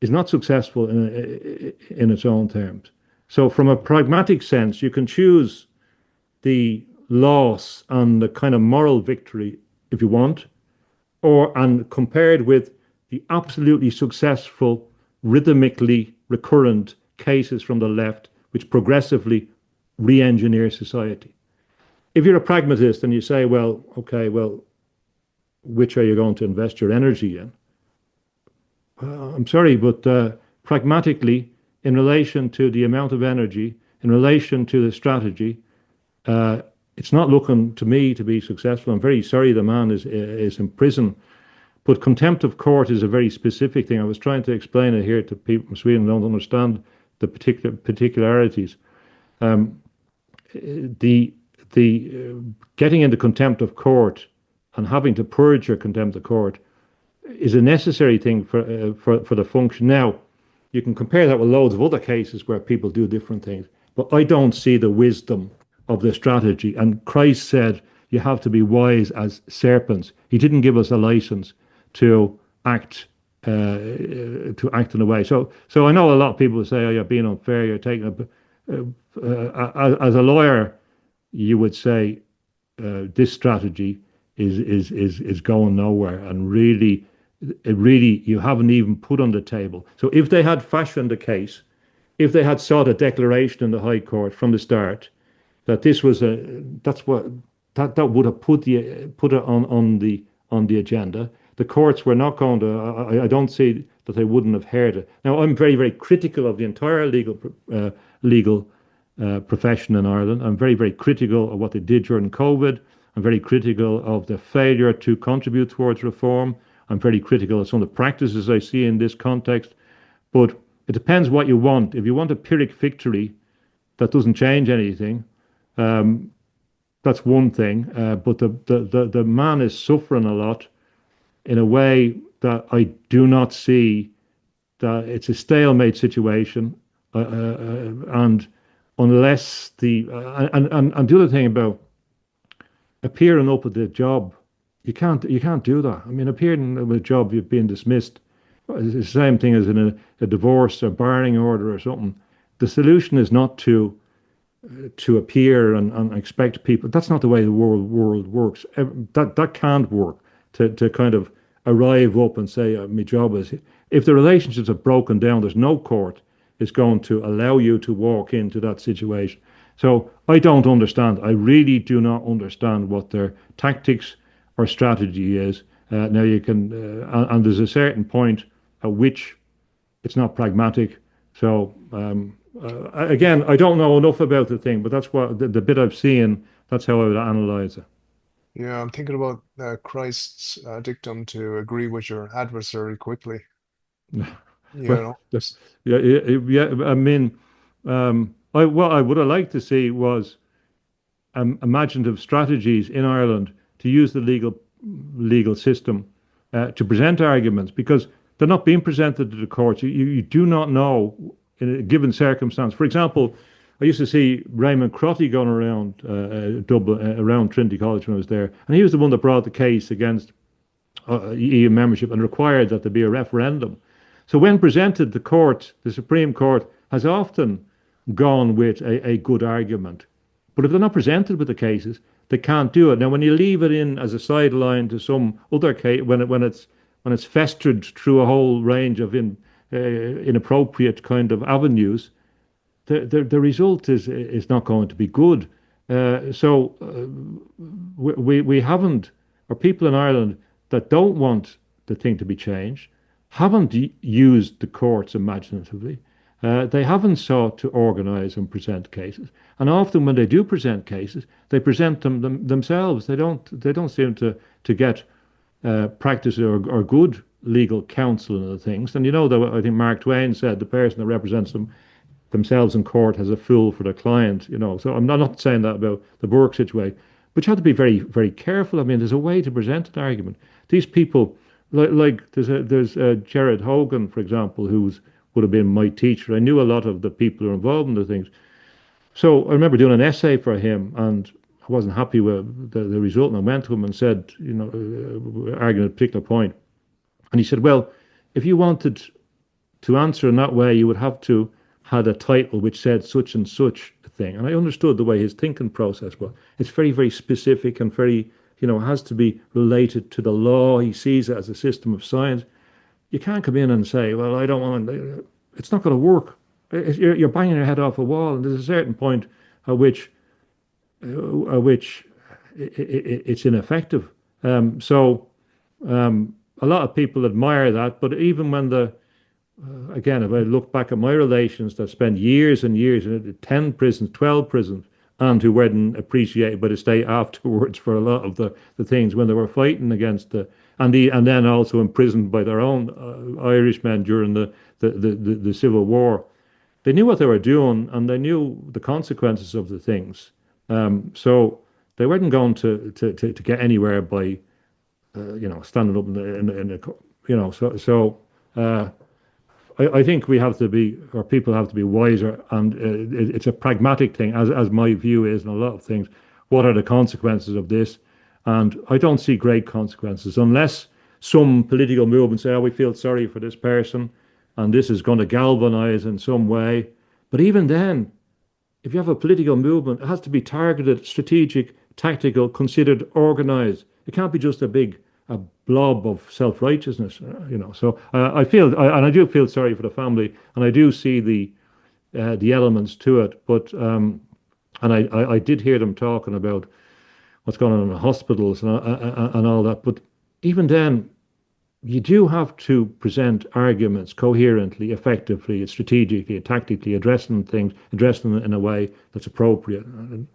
A: is not successful in its own terms. So from a pragmatic sense, you can choose the loss and the kind of moral victory if you want, and compared with the absolutely successful, rhythmically recurrent cases from the left, which progressively re-engineer society. If you're a pragmatist and you say, well, okay, well, which are you going to invest your energy in? I'm sorry, but pragmatically, in relation to the amount of energy, in relation to the strategy, it's not looking to me to be successful. I'm very sorry the man is in prison. But contempt of court is a very specific thing. I was trying to explain it here to people from Sweden who don't understand the particularities. The getting into contempt of court and having to purge or condemn the court is a necessary thing for the function. Now, you can compare that with loads of other cases where people do different things, but I don't see the wisdom of the strategy. And Christ said you have to be wise as serpents. He didn't give us a license to act in a way. So I know a lot of people say, "Oh, you're being unfair. You're taking as a lawyer, you would say this strategy is going nowhere, and really you haven't even put on the table." So if they had fashioned a case, if they had sought a declaration in the High Court from the start that this was that would have put it on the agenda. The courts were not going to. I don't see that they wouldn't have heard it. Now I'm very very critical of the entire legal profession in Ireland. I'm very very critical of what they did during COVID. I'm very critical of the failure to contribute towards reform. I'm very critical of some of the practices I see in this context. But it depends what you want. If you want a Pyrrhic victory that doesn't change anything, that's one thing. But the man is suffering a lot in a way that I do not see that it's a stalemate situation. And unless and the other thing about appearing up at the job, you can't do that. I mean, appearing with a job, you've been dismissed. It's the same thing as in a divorce or barring order or something. The solution is not to appear and expect people. That's not the way the world works. That can't work. To kind of arrive up and say my job is. If the relationships are broken down, there's no court is going to allow you to walk into that situation. So I don't understand. I really do not understand what their tactics or strategy is. Now you can, and there's a certain point at which it's not pragmatic. So again, I don't know enough about the thing, but that's what the bit I've seen. That's how I would analyze it.
B: Yeah, I'm thinking about Christ's dictum to agree with your adversary quickly. You
A: Well,
B: know,
A: yeah. I mean, what I would have liked to see was imaginative strategies in Ireland to use the legal system to present arguments because they're not being presented to the courts. You do not know in a given circumstance. For example, I used to see Raymond Crotty going around Dublin, around Trinity College when I was there, and he was the one that brought the case against EU membership and required that there be a referendum. So when presented, the court, the Supreme Court, has often gone with a good argument. But if they're not presented with the cases, they can't do it. Now, when you leave it in as a sideline to some other case, when it's festered through a whole range of inappropriate kind of avenues, the result is not going to be good. So we haven't, or people in Ireland that don't want the thing to be changed, haven't used the courts imaginatively. They haven't sought to organise and present cases, and often when they do present cases, they present them themselves. They don't seem to get practice or good legal counsel and other things. And you know that I think Mark Twain said the person that represents themselves in court has a fool for their client. You know, so I'm not saying that about the Burke situation, but you have to be very very careful. I mean, there's a way to present an argument. These people, like there's Jared Hogan, for example, would have been my teacher. I knew a lot of the people who are involved in the things. So I remember doing an essay for him, and I wasn't happy with the result. And I went to him and said, arguing a particular point. And he said, well, if you wanted to answer in that way, you would have to had a title which said such and such a thing. And I understood the way his thinking process was. It's very, very specific and very, has to be related to the law. He sees it as a system of science. You can't come in and say, well, I don't want to, it's not going to work. You're banging your head off a wall. And there's a certain point at which it's ineffective. So a lot of people admire that. But even when again, if I look back at my relations that spent years and years in 10 prisons, 12 prisons, and who weren't appreciated by the state afterwards for a lot of the things when they were fighting against and then also imprisoned by their own Irishmen during the Civil War. They knew what they were doing and they knew the consequences of the things. So they weren't going to get anywhere by standing up so. Uh, I think we have to be, or people have to be wiser, and it's a pragmatic thing, as my view is in a lot of things. What are the consequences of this? And I don't see great consequences unless some political movement say, "Oh, we feel sorry for this person, and this is going to galvanize in some way." But even then, if you have a political movement, it has to be targeted, strategic, tactical, considered, organized. It can't be just a blob of self-righteousness. So I feel, and I do feel sorry for the family, and I do see the elements to it. But I did hear them talking about what's going on in the hospitals and all that. But even then, you do have to present arguments coherently, effectively, strategically, tactically, addressing them in a way that's appropriate.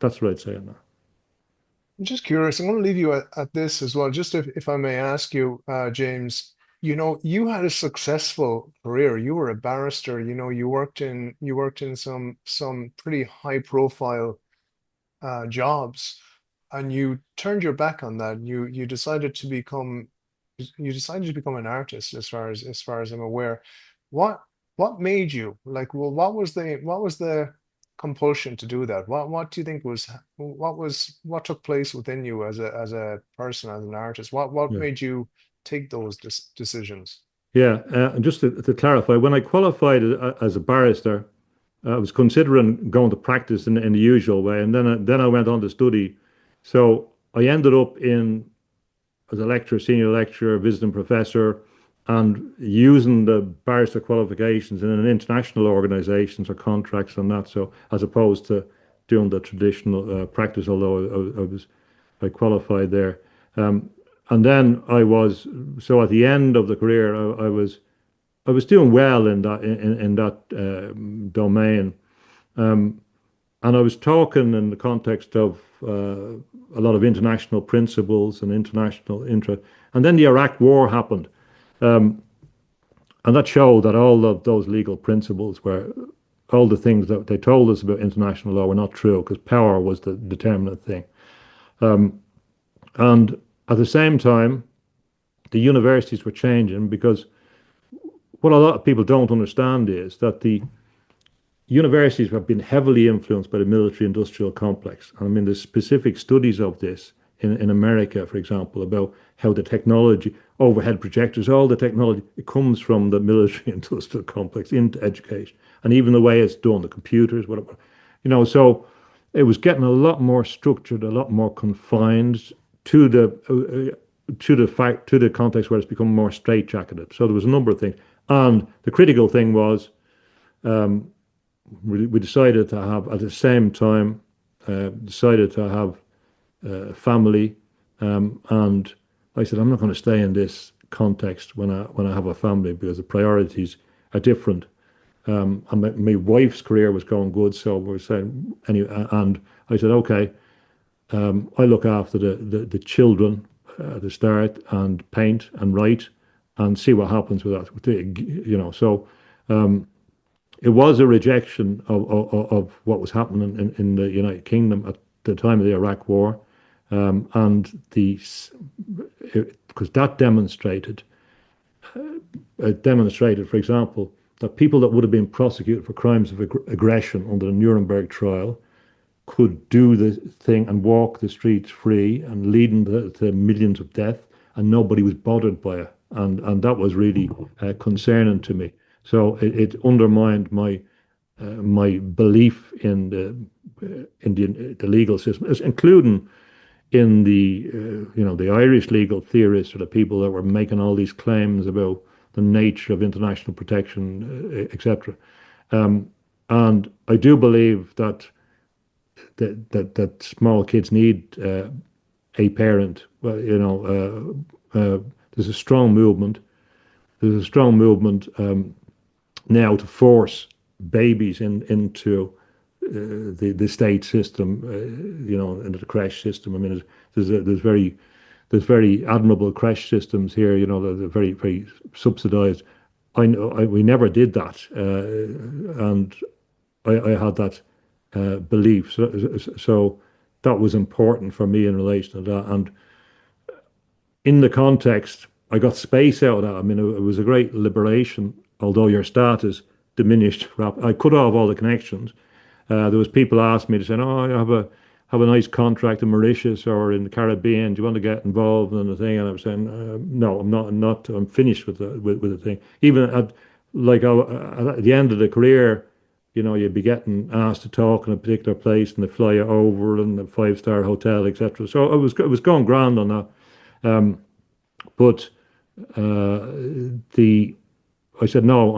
A: That's what I'd say on that.
B: I'm just curious. I'm going to leave you at this as well. Just if I may ask you, James, you had a successful career. You were a barrister. You worked in some pretty high profile jobs, and you turned your back on that. You decided to become an artist, as far as I'm aware. What what made you like? Well, what was the compulsion to do that? What do you think what took place within you as a person, as an artist? What
A: Yeah.
B: made you take those decisions?
A: Yeah, and just to clarify, when I qualified as a barrister, I was considering going to practice in the usual way, and then I went on to study. So I ended up in as a lecturer, senior lecturer, visiting professor, and using the barrister qualifications in an international organizations or contracts and that. So as opposed to doing the traditional practice, although I qualified there. Um, and then so at the end of the career, I was doing well in that domain. Um, and I was talking in the context of a lot of international principles and international interest. And then the Iraq War happened. Um, and that showed that all of those legal principles all the things that they told us about international law were not true because power was the determinant thing. Um, and at the same time, the universities were changing because what a lot of people don't understand is that the universities have been heavily influenced by the military industrial complex. I mean, there's specific studies of this in America, for example, about how the technology, overhead projectors, all the technology, it comes from the military industrial complex into education. And even the way it's done, the computers, whatever. So it was getting a lot more structured, a lot more confined to the context where it's become more straitjacketed. So there was a number of things. And the critical thing was um, we decided to have at the same time decided to have family, and I said I'm not going to stay in this context when I have a family because the priorities are different. And my wife's career was going good, so we were saying anyway. And I said, okay, I look after the children at the start and paint and write and see what happens with that. So it was a rejection of what was happening in the United Kingdom at the time of the Iraq War, and because that demonstrated, for example, that people that would have been prosecuted for crimes of aggression under the Nuremberg trial could do the thing and walk the streets free and leading to millions of deaths, and nobody was bothered by it, and that was really concerning to me. So it undermined my belief in the legal system, including in the Irish legal theorists or the people that were making all these claims about the nature of international protection, etc. And I do believe that small kids need a parent. Well, there's a strong movement. There's a strong movement now to force babies into the state system, into the crash system. I mean, there's very admirable crash systems here. They're very very subsidized. We never did that, and I had that belief. So that was important for me in relation to that. And in the context, I got space out of that. I mean, it was a great liberation, although your status diminished. I cut off all the connections. There was people asking me to say, "Oh, I have a nice contract in Mauritius or in the Caribbean. Do you want to get involved in the thing?" And I was saying, "No, I'm not. I'm not. I'm finished with the thing." Even at the end of the career, you'd be getting asked to talk in a particular place, and they fly you over, and a five-star hotel, etc. So it was going grand on that. Um, but the I said no.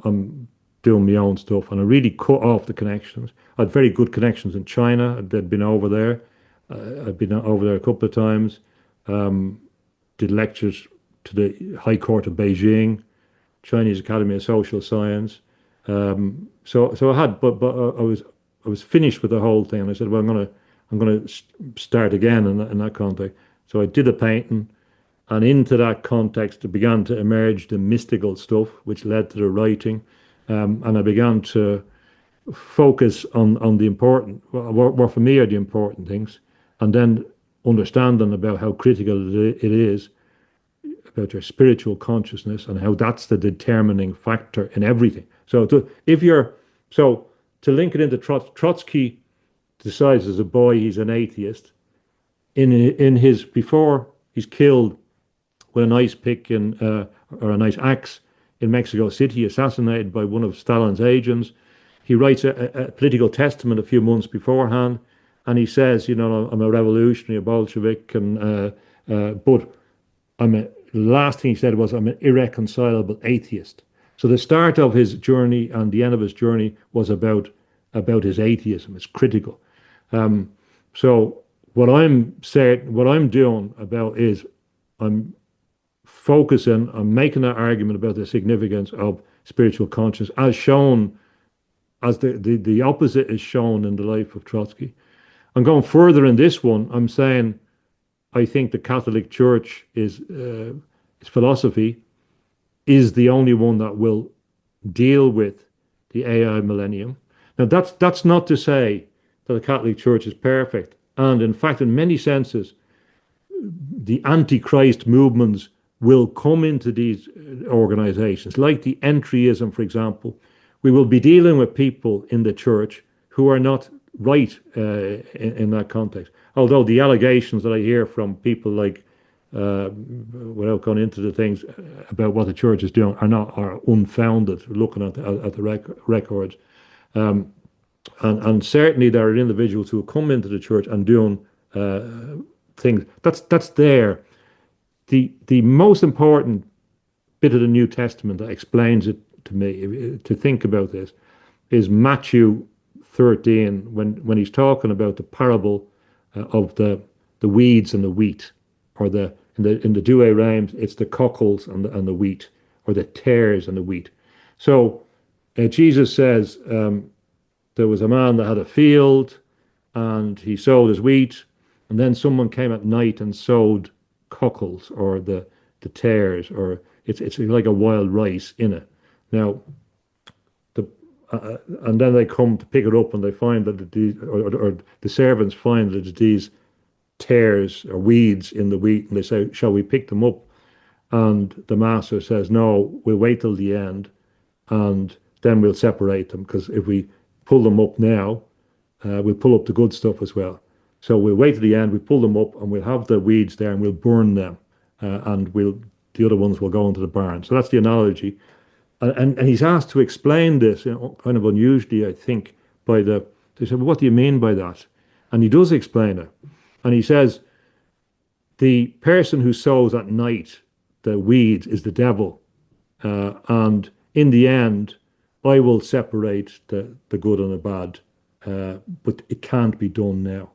A: I'm doing my own stuff, and I really cut off the connections. I had very good connections in China. They'd been over there. I've been over there a couple of times. Did lectures to the High Court of Beijing, Chinese Academy of Social Science. So I had, but I was finished with the whole thing, and I said, well, I'm gonna start again in that context. So I did a painting, and into that context, it began to emerge the mystical stuff, which led to the writing, and I began to focus on the important, what for me are the important things, and then understanding about how critical it is about your spiritual consciousness and how that's the determining factor in everything. So to link it into Trotsky decides as a boy he's an atheist. In his before he's killed with an ice pick or an ice axe in Mexico City, assassinated by one of Stalin's agents. He writes a political testament a few months beforehand, and he says, I'm a revolutionary, a Bolshevik, but the last thing he said was, I'm an irreconcilable atheist. So the start of his journey and the end of his journey was about his atheism. It's critical. So what I'm doing about is I'm focusing on making that argument about the significance of spiritual consciousness as shown, as the opposite is shown in the life of Trotsky. I'm going further in this one. I'm saying I think the Catholic Church its philosophy is the only one that will deal with the AI-Millennium. Now, that's not to say that the Catholic Church is perfect. And in fact, in many senses, the antichrist movements will come into these organizations, like the entryism, for example. We will be dealing with people in the church who are not right in that context. Although the allegations that I hear from people like, without going into the things about what the church is doing, are unfounded, looking at the records. And certainly there are individuals who come into the church and doing things. That's there. The most important bit of the New Testament that explains it to me, to think about this, is Matthew 13, when he's talking about the parable of the weeds and the wheat, or in the Douay rhymes, it's the cockles and the wheat, or the tares and the wheat. So Jesus says there was a man that had a field, and he sowed his wheat, and then someone came at night and sowed cockles, or the tares, or it's like a wild rice in it. Now, and then they come to pick it up, and they find that or the servants find that these tares or weeds in the wheat, and they say, "Shall we pick them up?" And the master says, "No, we'll wait till the end, and then we'll separate them, because if we pull them up now, we'll pull up the good stuff as well. So we'll wait till the end, we pull them up, and we'll have the weeds there, and we'll burn them, and the other ones will go into the barn." So that's the analogy. And he's asked to explain this, kind of unusually, I think, they said, "Well, what do you mean by that?" And he does explain it. And he says, the person who sows at night the weeds is the devil. And in the end, I will separate the good and the bad, but it can't be done now.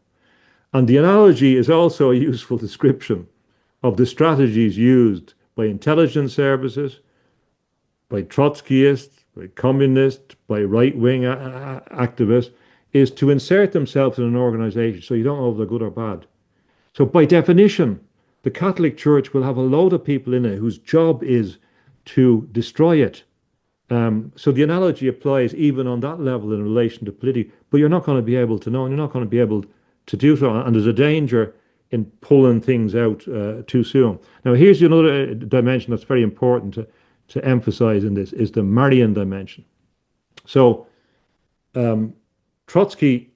A: And the analogy is also a useful description of the strategies used by intelligence services, by Trotskyists, by communists, by right-wing activists, is to insert themselves in an organization so you don't know if they're good or bad. So by definition, the Catholic Church will have a load of people in it whose job is to destroy it. So the analogy applies even on that level in relation to politics, but you're not going to be able to know, and you're not going to be able to do so. And there's a danger in pulling things out too soon. Now, here's another dimension that's very important to emphasize in this is the Marian dimension. So Trotsky,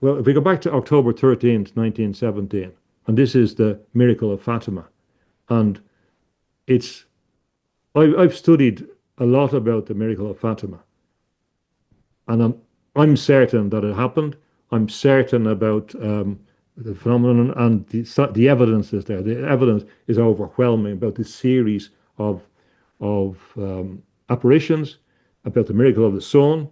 A: well, if we go back to October 13th, 1917, and this is the miracle of Fatima, and it's I've studied a lot about the miracle of Fatima, and I'm certain that it happened. I'm certain about the phenomenon, and the evidence is there. The evidence is overwhelming about this series of apparitions, about the miracle of the sun,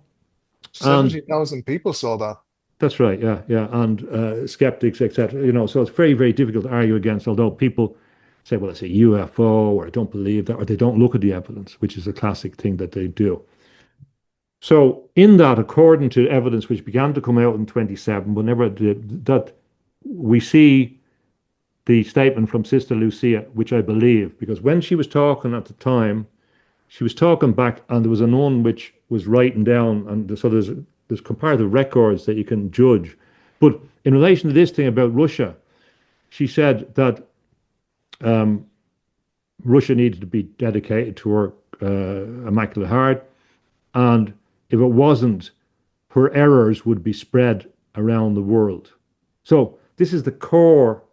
A: and
B: 70,000 people saw that.
A: that's right, yeah, yeah, and skeptics, etc. So it's very, very difficult to argue against. Although people say, well, it's a UFO, or I don't believe that, or they don't look at the evidence, which is a classic thing that they do. So in that, according to evidence which began to come out in 27, whenever that we see the statement from Sister Lucia, which I believe, because when she was talking at the time, she was talking back, and there was a nun which was writing down, and so there's comparative records that you can judge. But in relation to this thing about Russia, she said that Russia needed to be dedicated to her Immaculate Heart, and if it wasn't, her errors would be spread around the world. So this is the core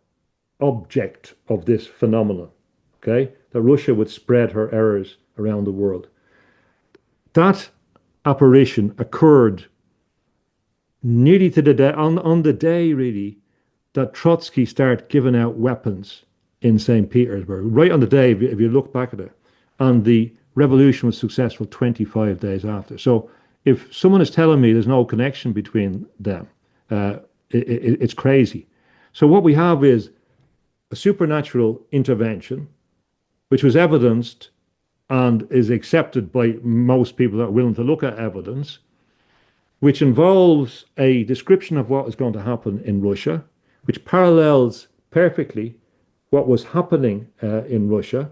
A: object of this phenomenon, okay? That Russia would spread her errors around the world. That apparition occurred nearly to the day, on the day really, that Trotsky started giving out weapons in St. Petersburg, right on the day, if you look back at it. And the revolution was successful 25 days after. So if someone is telling me there's no connection between them, it's crazy. So what we have is a supernatural intervention, which was evidenced and is accepted by most people that are willing to look at evidence, which involves a description of what is going to happen in Russia, which parallels perfectly what was happening in Russia,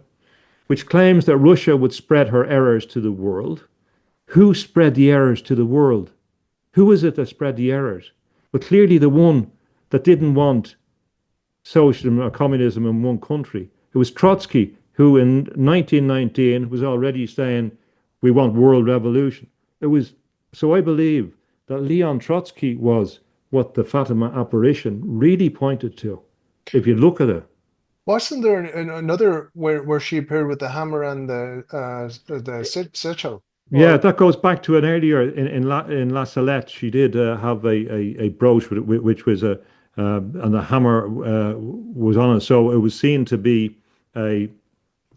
A: which claims that Russia would spread her errors to the world. Who spread the errors to the world? Who is it that spread the errors? But clearly the one that didn't want socialism or communism in one country. It was Trotsky, who in 1919 was already saying, we want world revolution. So I believe that Leon Trotsky was what the Fatima apparition really pointed to, if you look at it.
B: Wasn't there another where she appeared with the hammer and the sigil?
A: Yeah, that goes back to an earlier in La Salette. She did have a brooch which was and the hammer was on it. So it was seen to be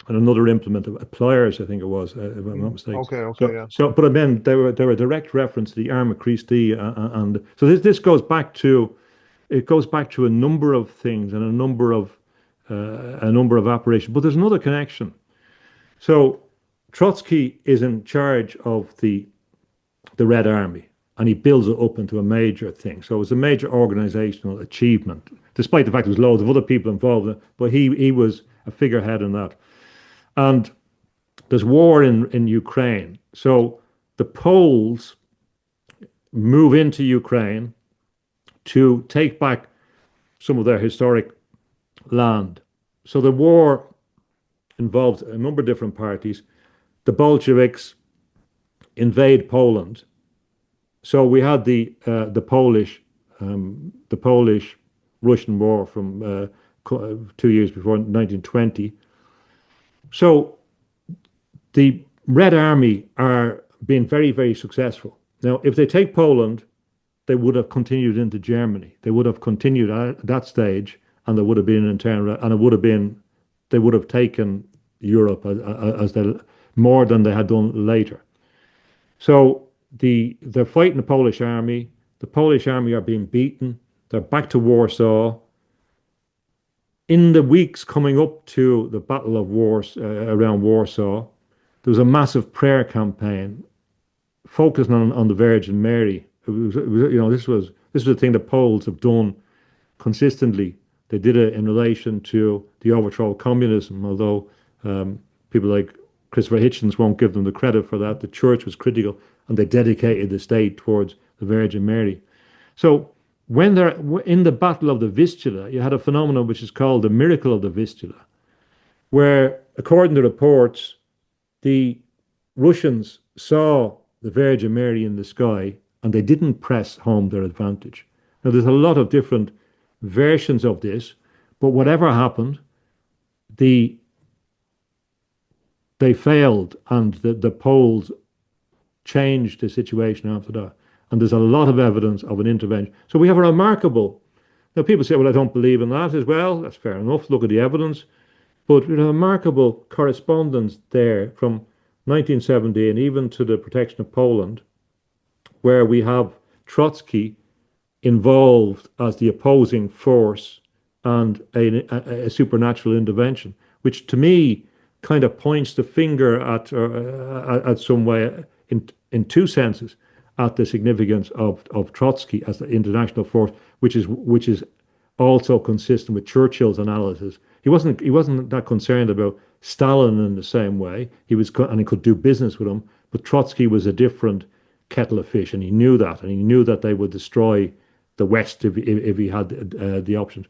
A: another implement of pliers, I think it was, if I'm not mistaken.
B: Okay, yeah.
A: So, but I mean, they were a direct reference to the Arma Christi, and so this goes back to a number of things and a number of apparitions. But there's another connection. So Trotsky is in charge of the Red Army, and he builds it up into a major thing. So it was a major organizational achievement, despite the fact there was loads of other people involved in it, but he was a figurehead in that. And there's war in Ukraine. So the Poles move into Ukraine to take back some of their historic land. So the war involved a number of different parties. The Bolsheviks invade Poland. So we had the Polish-Russian War from 2 years before 1920. So the Red Army are being very, very successful. Now, if they take Poland, they would have continued into Germany. They would have continued at that stage, and there would have been an internal, and they would have taken Europe as more than they had done later. So they're fighting the Polish army. The Polish army are being beaten. They're back to Warsaw. In the weeks coming up to the Battle of around Warsaw, there was a massive prayer campaign focusing on the Virgin Mary. This was a thing the Poles have done consistently. They did it in relation to the overthrow of communism, although people like Christopher Hitchens won't give them the credit for that. The church was critical, and they dedicated the state towards the Virgin Mary. So when they're in the Battle of the Vistula, you had a phenomenon which is called the miracle of the Vistula, where, according to reports, the Russians saw the Virgin Mary in the sky and they didn't press home their advantage. Now, there's a lot of different versions of this, but whatever happened, the they failed and the polls changed the situation after that. And there's a lot of evidence of an intervention. So we have a remarkable. Now, people say, well, I don't believe in that as well. That's fair enough. Look at the evidence. But a remarkable correspondence there from 1917 even to the protection of Poland, where we have Trotsky involved as the opposing force and a supernatural intervention, which to me kind of points the finger at some way in two senses at the significance of Trotsky as the international force, which is also consistent with Churchill's analysis. He wasn't that concerned about Stalin in the same way. And he could do business with him, but Trotsky was a different kettle of fish, and he knew that, and he knew that they would destroy the West if he had the options.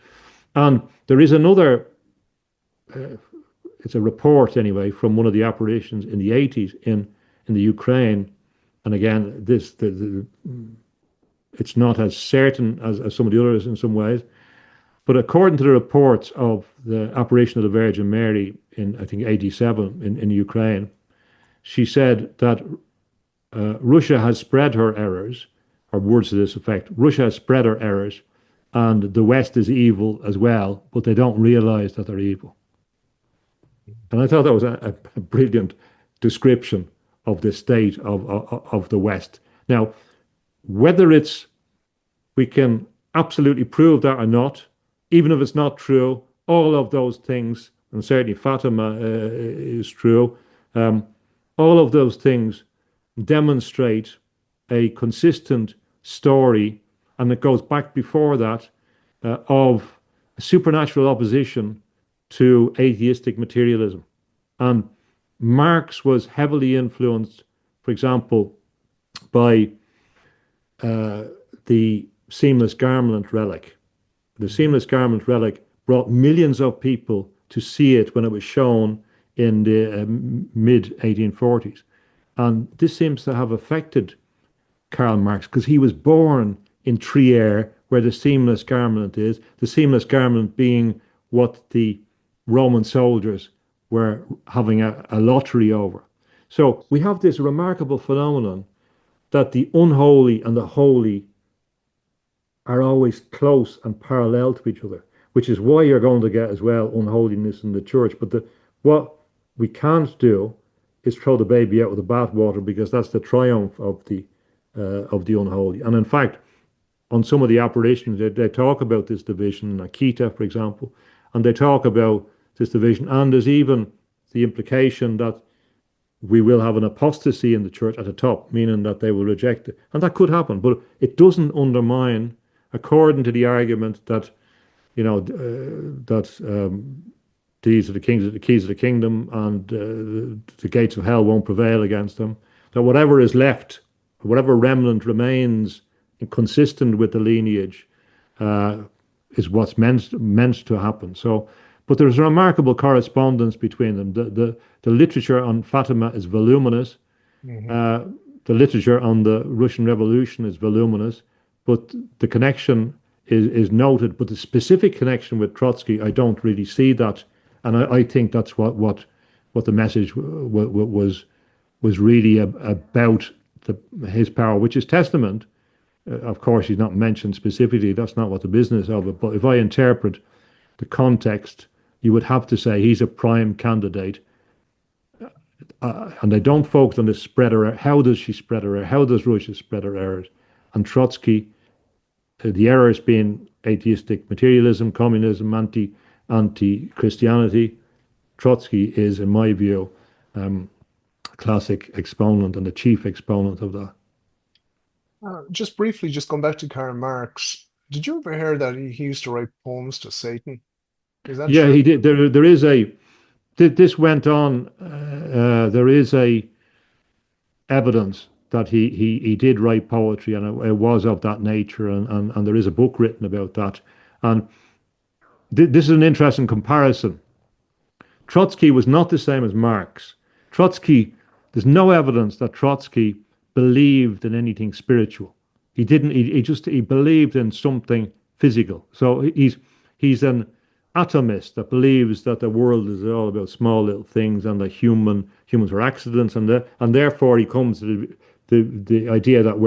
A: And there is another. It's a report anyway from one of the apparitions in the 80s in the Ukraine, and again, it's not as certain as some of the others in some ways. But according to the reports of the apparition of the Virgin Mary in, I think, 87 in Ukraine, she said that Russia has spread her errors, or words to this effect, Russia has spread her errors, and the West is evil as well, but they don't realize that they're evil. And I thought that was a brilliant description of the state of the West. Now, whether we can absolutely prove that or not, even if it's not true, all of those things, and certainly Fatima is true, all of those things demonstrate a consistent story, and it goes back before that, of supernatural opposition to atheistic materialism. And Marx was heavily influenced, for example, by the seamless garment relic. The seamless garment relic brought millions of people to see it when it was shown in the mid 1840s. And this seems to have affected Karl Marx because he was born in Trier, where the seamless garment is, the seamless garment being what the Roman soldiers were having a lottery over. So we have this remarkable phenomenon that the unholy and the holy are always close and parallel to each other, which is why you're going to get as well unholiness in the church. But what we can't do is throw the baby out with the bathwater, because that's the triumph of the unholy. And in fact, on some of the apparitions, they talk about this division in Akita, for example, and they talk about this division. And there's even the implication that we will have an apostasy in the church at the top, meaning that they will reject it. And that could happen, but it doesn't undermine, according to the argument that, these are the keys of the kingdom, and the gates of hell won't prevail against them, that whatever is left, whatever remnant remains consistent with the lineage, is what's meant to happen. So, but there's a remarkable correspondence between them. The literature on Fatima is voluminous.
B: Mm-hmm.
A: The literature on the Russian Revolution is voluminous, but the connection is noted. But the specific connection with Trotsky, I don't really see that, and I think that's what the message was really about his power, which is testament. Of course, he's not mentioned specifically. That's not what the business of it. But if I interpret the context, you would have to say he's a prime candidate. And they don't focus on the spread her. How does she spread her? How does Russia spread her errors? And Trotsky, the errors being atheistic materialism, communism, anti-Christianity. Trotsky is, in my view, a classic exponent and the chief exponent of that.
B: Just briefly, just going back to Karl Marx, did you ever hear that he used to write poems to Satan? Is that
A: Yeah,
B: true?
A: he did. There is this went on. There is evidence that he did write poetry, and it was of that nature, and there is a book written about that. And this is an interesting comparison. Trotsky was not the same as Marx. Trotsky, there's no evidence that Trotsky believed in anything spiritual. He didn't. He believed in something physical. So he's an atomist that believes that the world is all about small little things, and that humans are accidents, and therefore he comes to the idea that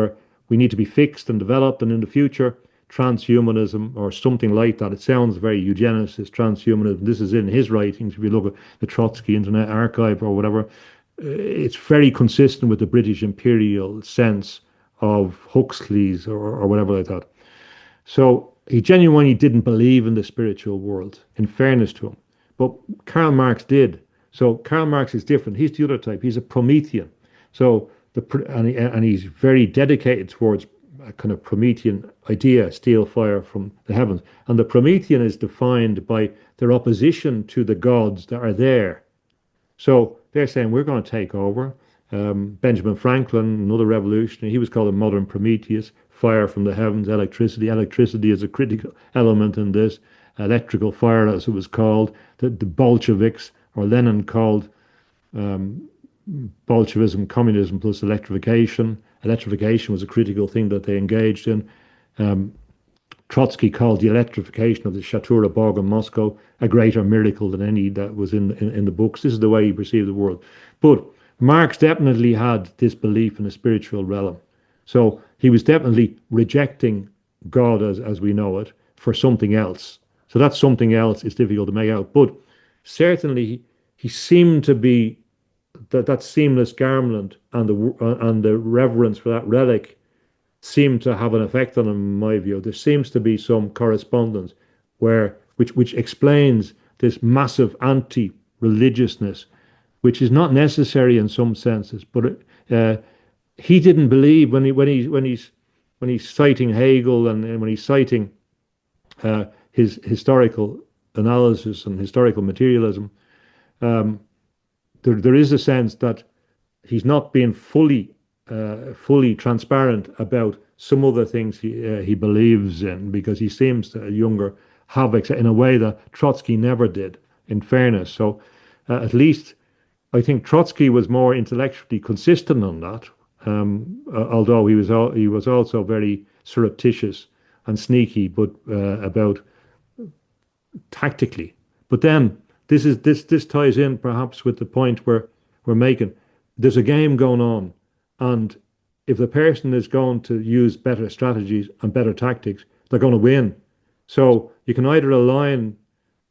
A: we need to be fixed and developed, and in the future transhumanism or something like that. It sounds very eugenicist, transhumanism. This is in his writings. If you look at the Trotsky Internet Archive or whatever, it's very consistent with the British imperial sense of Huxley's or whatever like that. So he genuinely didn't believe in the spiritual world, in fairness to him. But Karl Marx did. So Karl Marx is different. He's the other type. He's a Promethean. So and he's very dedicated towards a kind of Promethean idea, steal fire from the heavens. And the Promethean is defined by their opposition to the gods that are there. So they're saying, we're going to take over. Benjamin Franklin, another revolutionary, he was called a modern Prometheus, fire from the heavens, electricity. Electricity is a critical element in this. Electrical fire, as it was called. The Bolsheviks, or Lenin called Bolshevism, communism plus electrification. Electrification was a critical thing that they engaged in. Trotsky called the electrification of the Chateau Borg in Moscow a greater miracle than any that was in the books. This is the way he perceived the world. But Marx definitely had this belief in a spiritual realm. So he was definitely rejecting God as we know it for something else. So that something else is difficult to make out. But certainly he seemed to be that seamless garment and the reverence for that relic seemed to have an effect on him, in my view. There seems to be some correspondence which explains this massive anti-religiousness, which is not necessary in some senses. But he didn't believe when he's citing Hegel and when he's citing his historical analysis and historical materialism. There is a sense that he's not being fully transparent about some other things he believes in, because he seems to younger have in a way that Trotsky never did, in fairness. So at least I think Trotsky was more intellectually consistent on that, although he was also very surreptitious and sneaky, but about tactically. But then this ties in perhaps with the point we're making. There's a game going on, and if the person is going to use better strategies and better tactics, they're going to win. So you can either align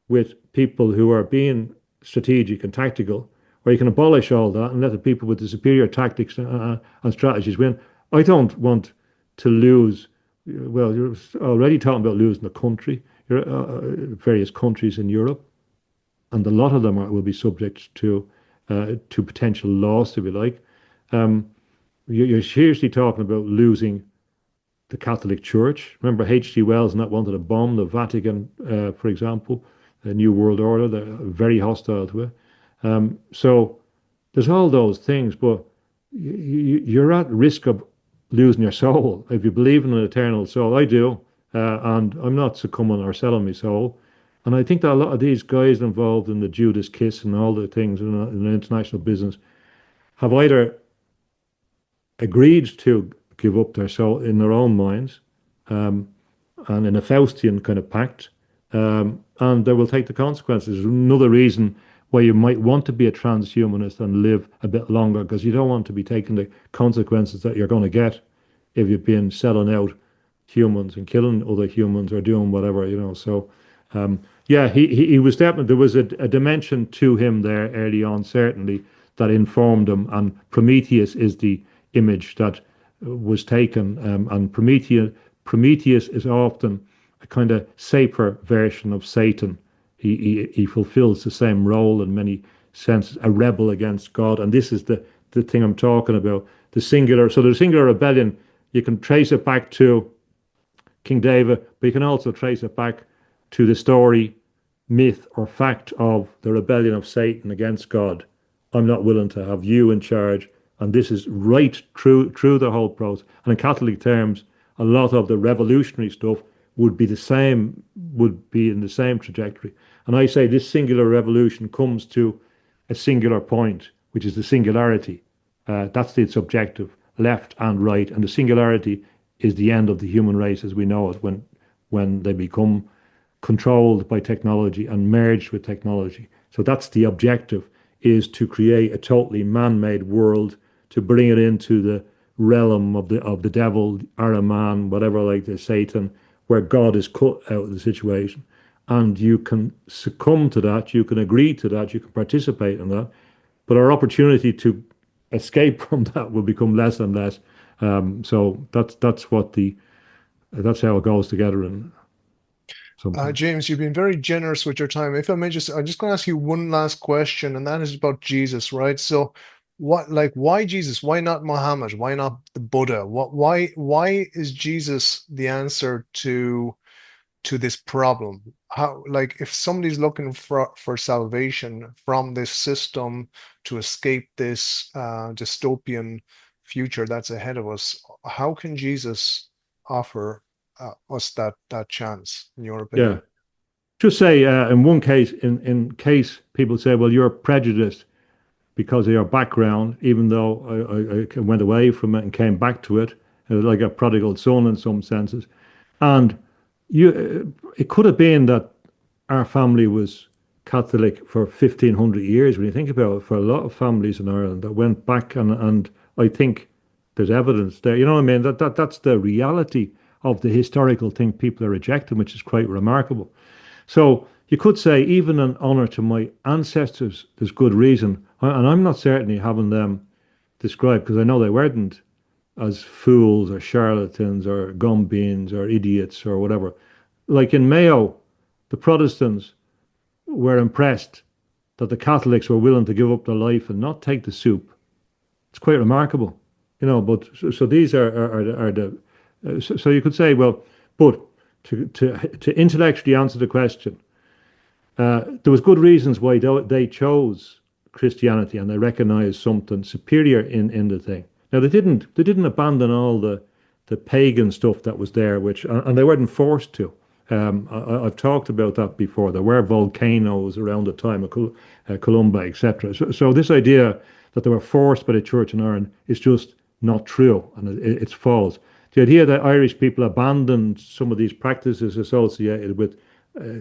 A: with people who are being strategic and tactical, or you can abolish all that and let the people with the superior tactics and strategies win. I don't want to lose. Well, you're already talking about losing the country, various countries in Europe, and a lot of them will be subject to potential loss, if you like. You're seriously talking about losing the Catholic Church. Remember, H.G. Wells not wanted to bomb the Vatican, for example, the New World Order. They're very hostile to it. So there's all those things, but you're at risk of losing your soul if you believe in an eternal soul. I do, and I'm not succumbing or selling my soul. And I think that a lot of these guys involved in the Judas kiss and all the things in the international business have either agreed to give up their soul in their own minds, and in a Faustian kind of pact, and they will take the consequences. Another reason why you might want to be a transhumanist and live a bit longer, because you don't want to be taking the consequences that you're going to get if you've been selling out humans and killing other humans or doing whatever, So, yeah, he was definitely, there was a dimension to him there early on, certainly, that informed him. And Prometheus is the image that was taken. And Prometheus is often a kind of safer version of Satan. He fulfills the same role in many senses, a rebel against God. And this is the thing I'm talking about, the singular. So the singular rebellion, you can trace it back to King David, but you can also trace it back to the story, myth, or fact of the rebellion of Satan against God. I'm not willing to have you in charge. And this is right through the whole process. And in Catholic terms, a lot of the revolutionary stuff would be in the same trajectory. And I say this singular revolution comes to a singular point, which is the singularity. That's its objective, left and right. And the singularity is the end of the human race as we know it when they become controlled by technology and merged with technology. So that's the objective, is to create a totally man-made world, to bring it into the realm of the devil, Ahriman, whatever, like the Satan, where God is cut out of the situation. And you can succumb to that, you can agree to that, you can participate in that, but our opportunity to escape from that will become less and less. So that's how it goes together in some sense.
B: James, you've been very generous with your time. If I may I'm just going to ask you one last question, and that is about Jesus, right? So, why Jesus? Why not Muhammad? Why not the Buddha? Why is Jesus the answer to this problem? How, like, if somebody's looking for salvation from this system to escape this dystopian future that's ahead of us, how can Jesus offer us that chance, in your
A: Yeah.
B: opinion?
A: Just say, in one case, in case people say, well, you're prejudiced because of your background, even though I went away from it and came back to it, like a prodigal son in some senses. And it could have been that our family was Catholic for 1500 years. When you think about it, for a lot of families in Ireland that went back, and I think there's evidence there. You know what I mean? That's the reality of the historical thing people are rejecting, which is quite remarkable. So you could say, even in honour to my ancestors, there's good reason, and I'm not certainly having them described because I know they weren't as fools or charlatans or gumbeans or idiots or whatever. Like in Mayo, the Protestants were impressed that the Catholics were willing to give up their life and not take the soup. It's quite remarkable, you know. But so these are the so you could say, well, but to intellectually answer the question, there was good reasons why they chose Christianity and they recognized something superior in the thing. Now they didn't abandon all the pagan stuff that was there, which and they weren't forced to. I've talked about that before. There were volcanoes around the time of Columba, etc. So this idea that they were forced by the church in Ireland is just not true, and it's false. The idea that Irish people abandoned some of these practices associated with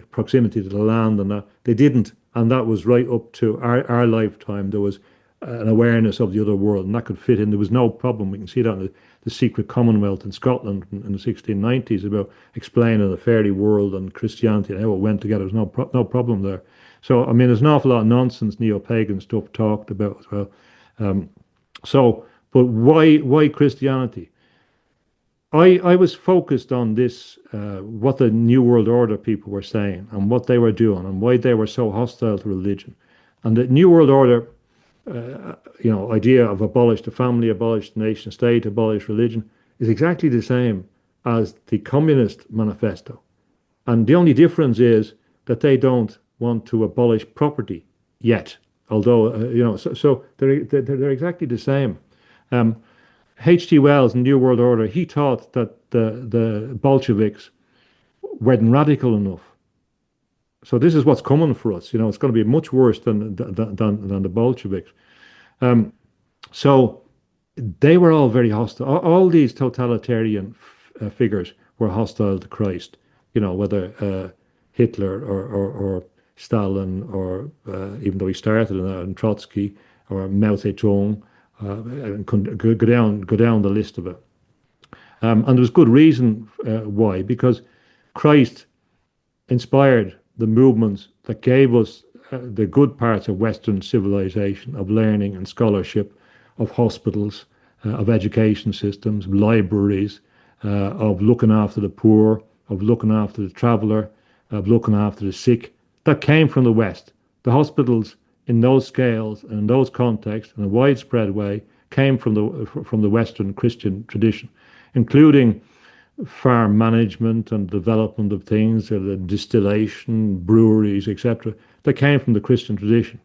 A: proximity to the land and that, they didn't, and that was right up to our lifetime. There was an awareness of the other world, and that could fit in. There was no problem. We can see that in the secret Commonwealth in Scotland in the 1690s about explaining the fairy world and Christianity and how it went together. There's no problem there. So I mean, there's an awful lot of nonsense, neo-pagan stuff talked about as well. But why Christianity? I was focused on this, what the New World Order people were saying and what they were doing and why they were so hostile to religion. And the New World Order, idea of abolish the family, abolish the nation state, abolish religion, is exactly the same as the Communist Manifesto. And the only difference is that they don't want to abolish property yet, although, so they're exactly the same. H.G. Wells in New World Order, he thought that the Bolsheviks weren't radical enough. So this is what's coming for us. You know, it's going to be much worse than the Bolsheviks. So they were all very hostile. All these totalitarian figures were hostile to Christ. You know, whether Hitler or Stalin, or even though he started in that, and Trotsky or Mao Zedong, and go down the list of it. And there was good reason why, because Christ inspired the movements that gave us the good parts of Western civilization, of learning and scholarship, of hospitals, of education systems, libraries, of looking after the poor, of looking after the traveller, of looking after the sick. That came from the West. The hospitals in those scales and in those contexts, in a widespread way, came from the Western Christian tradition, including farm management and development of things, the distillation, breweries, etc. That came from the Christian tradition.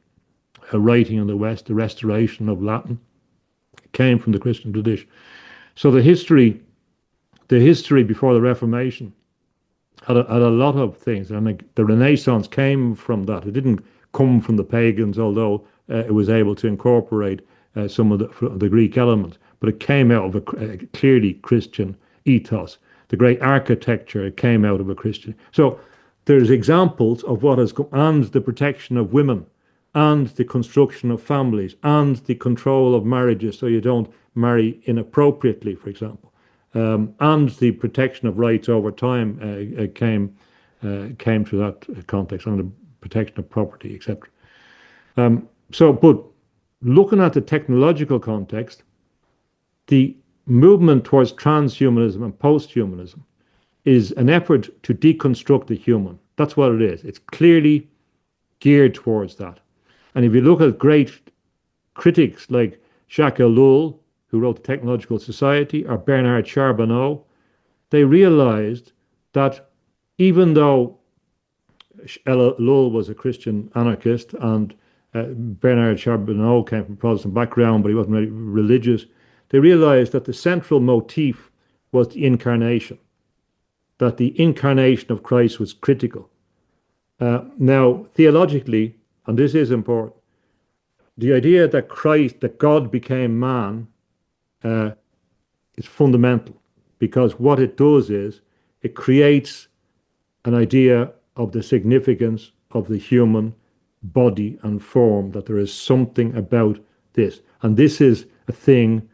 A: Writing in the West, the restoration of Latin. came from the Christian tradition. So the history before the Reformation had a lot of things, and like the Renaissance came from that. It didn't come from the pagans, although it was able to incorporate some of the Greek elements, but it came out of a clearly Christian ethos. The great architecture came out of a Christian. So there's examples of what has come, and the protection of women, and the construction of families, and the control of marriages so you don't marry inappropriately, for example, and the protection of rights over time came through that context, and the protection of property, etc. But looking at the technological context, the movement towards transhumanism and posthumanism is an effort to deconstruct the human. That's what it is. It's clearly geared towards that. And if you look at great critics like Jacques Ellul, who wrote the Technological Society, or Bernard Charbonneau, they realized that even though Ellul was a Christian anarchist and Bernard Charbonneau came from a Protestant background, but he wasn't really religious, they realized that the central motif was the incarnation, that the incarnation of Christ was critical. Now, theologically, and this is important, the idea that God became man is fundamental, because what it does is it creates an idea of the significance of the human body and form, that there is something about this. And this is a thing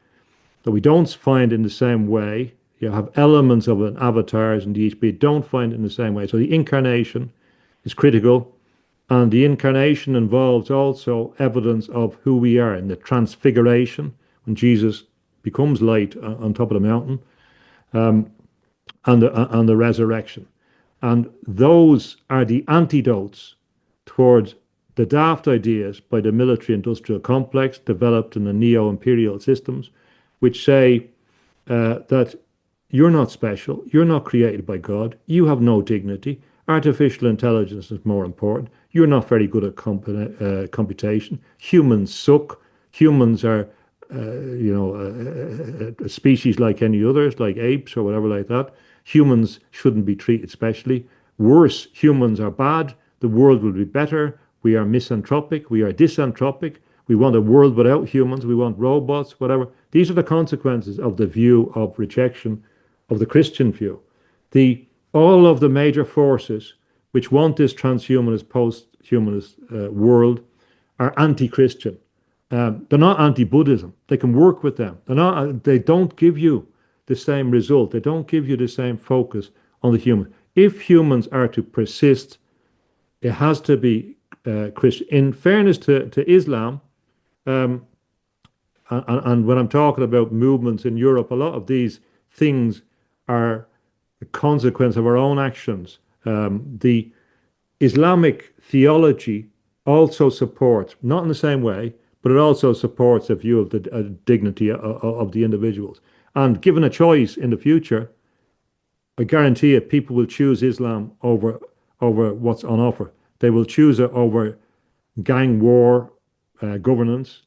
A: that we don't find in the same way. You have elements of an avatars in the but don't find it in the same way. So the incarnation is critical, and the incarnation involves also evidence of who we are in the transfiguration, when Jesus becomes light on top of the mountain, and the resurrection. And those are the antidotes towards the daft ideas by the military-industrial complex developed in the neo-imperial systems, which say that you're not special, you're not created by God, you have no dignity, artificial intelligence is more important, you're not very good at computation, humans suck, humans are a species like any others, like apes or whatever like that. Humans shouldn't be treated specially. Worse, humans are bad, the world will be better, we are misanthropic, we are disanthropic, we want a world without humans, we want robots, whatever. These are the consequences of the view of rejection of the Christian view. All of the major forces which want this transhumanist, post-humanist world are anti-Christian. They're not anti-Buddhism. They can work with them. They don't give you the same result. They don't give you the same focus on the human. If humans are to persist, it has to be Christian. In fairness to Islam, and when I'm talking about movements in Europe, a lot of these things are a consequence of our own actions. The Islamic theology also supports, not in the same way, but it also supports a view of the dignity of the individuals. And given a choice in the future, I guarantee it, people will choose Islam over what's on offer. They will choose it over gang war governance,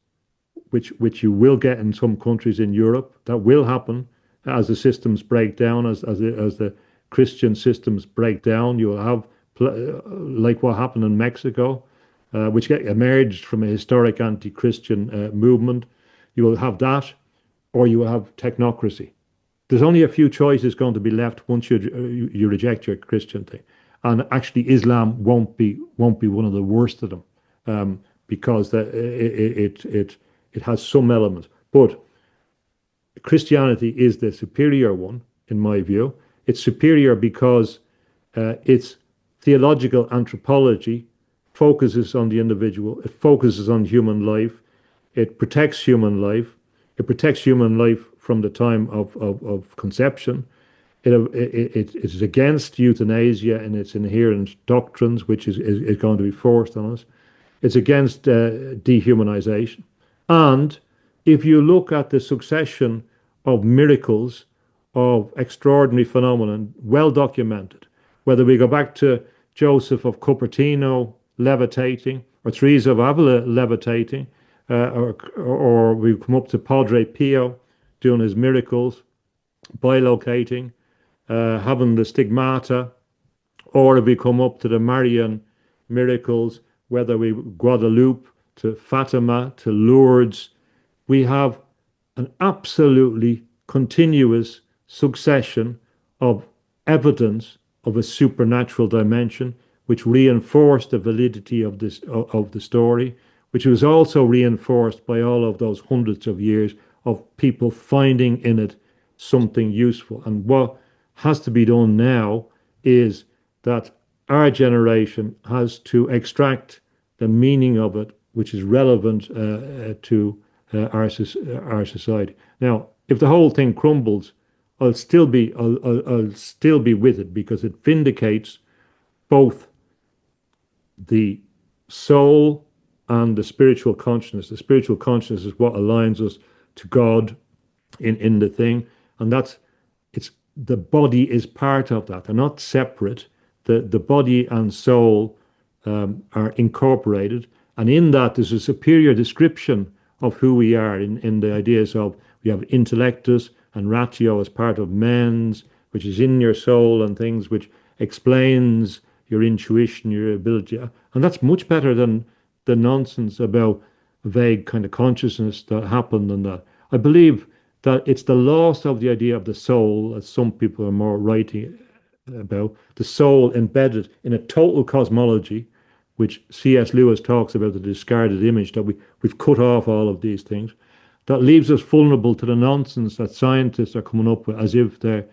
A: which you will get in some countries in Europe. That will happen as the systems break down, as the Christian systems break down. You will have like what happened in Mexico, which emerged from a historic anti-Christian movement. You will have that, or you will have technocracy. There's only a few choices going to be left once you reject your Christian thing, and actually Islam won't be one of the worst of them, because it has some elements, but Christianity is the superior one in my view. It's superior because its theological anthropology focuses on the individual. It focuses on human life. It protects human life. It protects human life from the time of conception. It is against euthanasia and its inherent doctrines, which is going to be forced on us. It's against dehumanization. And if you look at the succession of miracles, of extraordinary phenomenon, well documented, whether we go back to Joseph of Cupertino levitating, or Teresa of Avila levitating, or we come up to Padre Pio doing his miracles, bilocating, having the stigmata, or if we come up to the Marian miracles, whether we Guadalupe to Fatima to Lourdes, we have an absolutely continuous succession of evidence of a supernatural dimension, which reinforced the validity of this of the story, which was also reinforced by all of those hundreds of years of people finding in it something useful. And what has to be done now is that our generation has to extract the meaning of it, which is relevant to our society. Now, if the whole thing crumbles, I'll still be with it because it vindicates both the soul and the spiritual consciousness. The spiritual consciousness is what aligns us to God in the thing, and that's it's the body is part of that. They're not separate. The body and soul are incorporated, and in that there's a superior description of who we are in the ideas of we have intellectus and ratio as part of mens, which is in your soul and things which explains your intuition, your ability, and that's much better than the nonsense about vague kind of consciousness that happened and that. I believe that it's the loss of the idea of the soul, as some people are more writing about, the soul embedded in a total cosmology, which C.S. Lewis talks about the discarded image, that we've cut off all of these things, that leaves us vulnerable to the nonsense that scientists are coming up with as if they're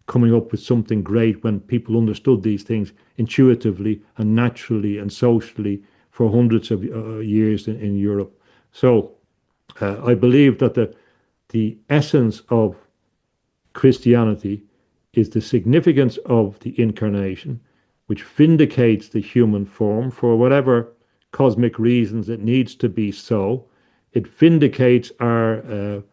A: coming up with something great when people understood these things intuitively and naturally and socially for hundreds of years in Europe. So I believe that the essence of Christianity is the significance of the incarnation, which vindicates the human form for whatever cosmic reasons it needs to be so. It vindicates our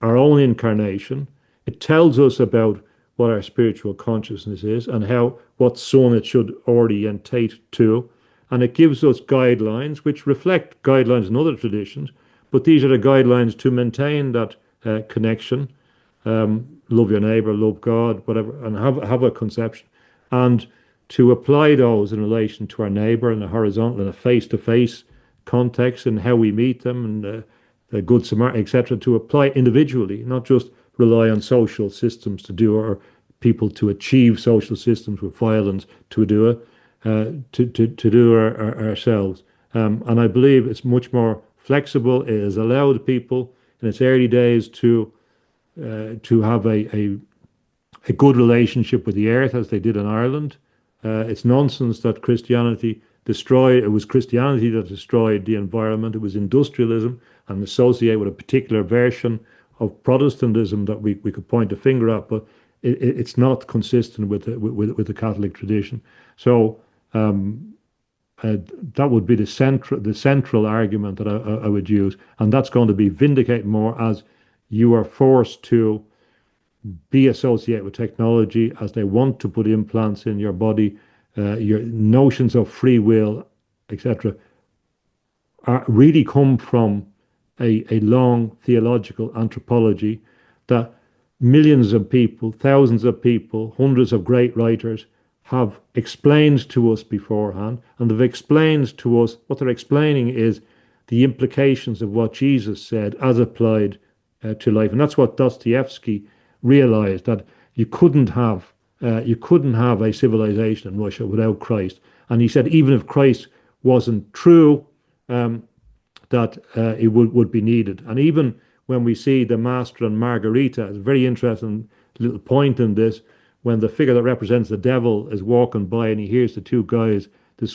A: own incarnation. It tells us about what our spiritual consciousness is and how what son it should orientate to. And it gives us guidelines which reflect guidelines in other traditions, but these are the guidelines to maintain that connection. Love your neighbor, love God, whatever, and have a conception. And to apply those in relation to our neighbor in a horizontal and a face-to-face context and how we meet them and the good Samaritan, etc., to apply individually, not just rely on social systems to do or people to achieve social systems with violence to do it, to do ourselves. And I believe it's much more flexible. It has allowed people in its early days to have a good relationship with the earth as they did in Ireland. It's nonsense that Christianity destroyed. It was Christianity that destroyed the environment. It was industrialism and associated with a particular version of Protestantism that we could point a finger at, but it's not consistent with the Catholic tradition. So that would be the central argument that I would use, and that's going to be vindicated more as you are forced to be associated with technology, as they want to put implants in your body. Your notions of free will, etc., really come from a long theological anthropology that millions of people, thousands of people, hundreds of great writers have explained to us beforehand, and they've explained to us, what they're explaining is the implications of what Jesus said as applied to life. And that's what Dostoevsky realized, that you couldn't have a civilization in Russia without Christ. And he said even if Christ wasn't true, that it would be needed. And even when we see the Master and Margarita, it's a very interesting little point in this, when the figure that represents the devil is walking by and he hears the two guys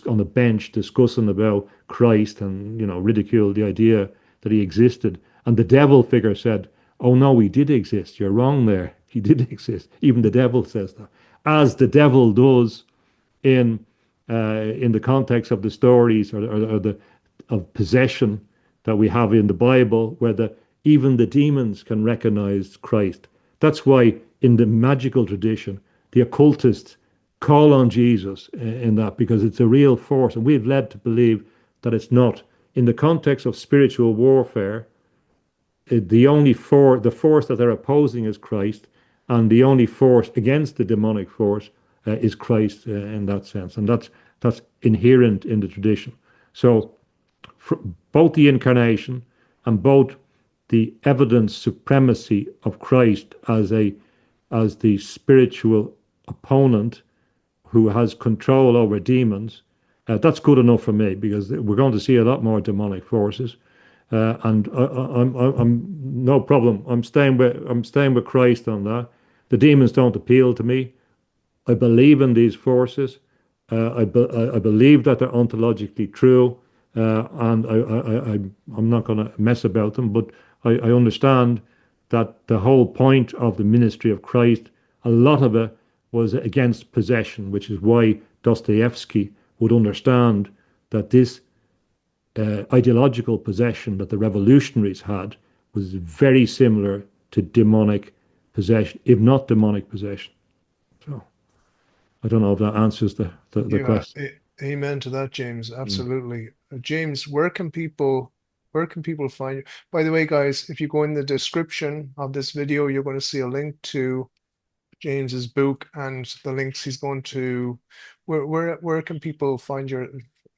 A: on a bench discussing about Christ and, ridicule the idea that he existed. And the devil figure said, "Oh no, he did exist. You're wrong there. He did exist." Even the devil says that, as the devil does in the context of the stories or of possession that we have in the Bible, where even the demons can recognize Christ. That's why in the magical tradition, the occultists call on Jesus in that, because it's a real force, and we've led to believe that it's not in the context of spiritual warfare, the force that they're opposing is Christ, and the only force against the demonic force is Christ in that sense, and that's inherent in the tradition. So both the incarnation and both the evidence supremacy of Christ as the spiritual opponent who has control over demons, that's good enough for me because we're going to see a lot more demonic forces. And I'm no problem. I'm staying with Christ on that. The demons don't appeal to me. I believe in these forces. I believe that they're ontologically true, and I'm not going to mess about them. But I understand that the whole point of the ministry of Christ, a lot of it was against possession, which is why Dostoevsky would understand that this ideological possession that the revolutionaries had was very similar to demonic possession, if not demonic possession. So I don't know if that answers the
B: Yeah,
A: question.
B: amen to that, James.
A: Mm.
B: Absolutely. James, where can people find you? By the way, guys, if you go in the description of this video, you're going to see a link to James's book and the links he's going to. Where can people find your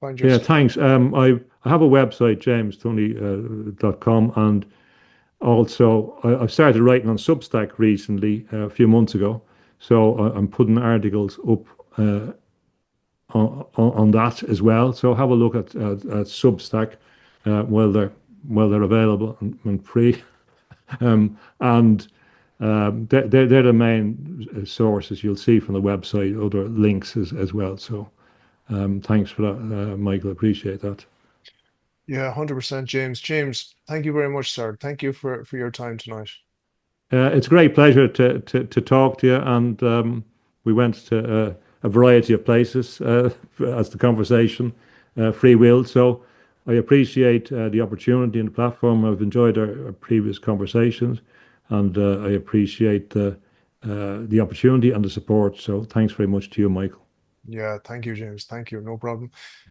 A: Yeah,
B: stuff?
A: thanks. I have a website, jamestunney.com, and also I've started writing on Substack recently, a few months ago. So I'm putting articles up on that as well. So have a look at Substack while they're available and free. And they're the main sources you'll see from the website, other links as well. So thanks for that, Michael. Appreciate that.
B: Yeah, 100%, James. James, thank you very much, sir. Thank you for your time tonight.
A: It's a great pleasure to talk to you, and we went to a variety of places as the conversation free will. So I appreciate the opportunity and the platform. I've enjoyed our previous conversations, and I appreciate the opportunity and the support. So thanks very much to you, Michael.
B: Yeah, thank you, James. Thank you. No problem.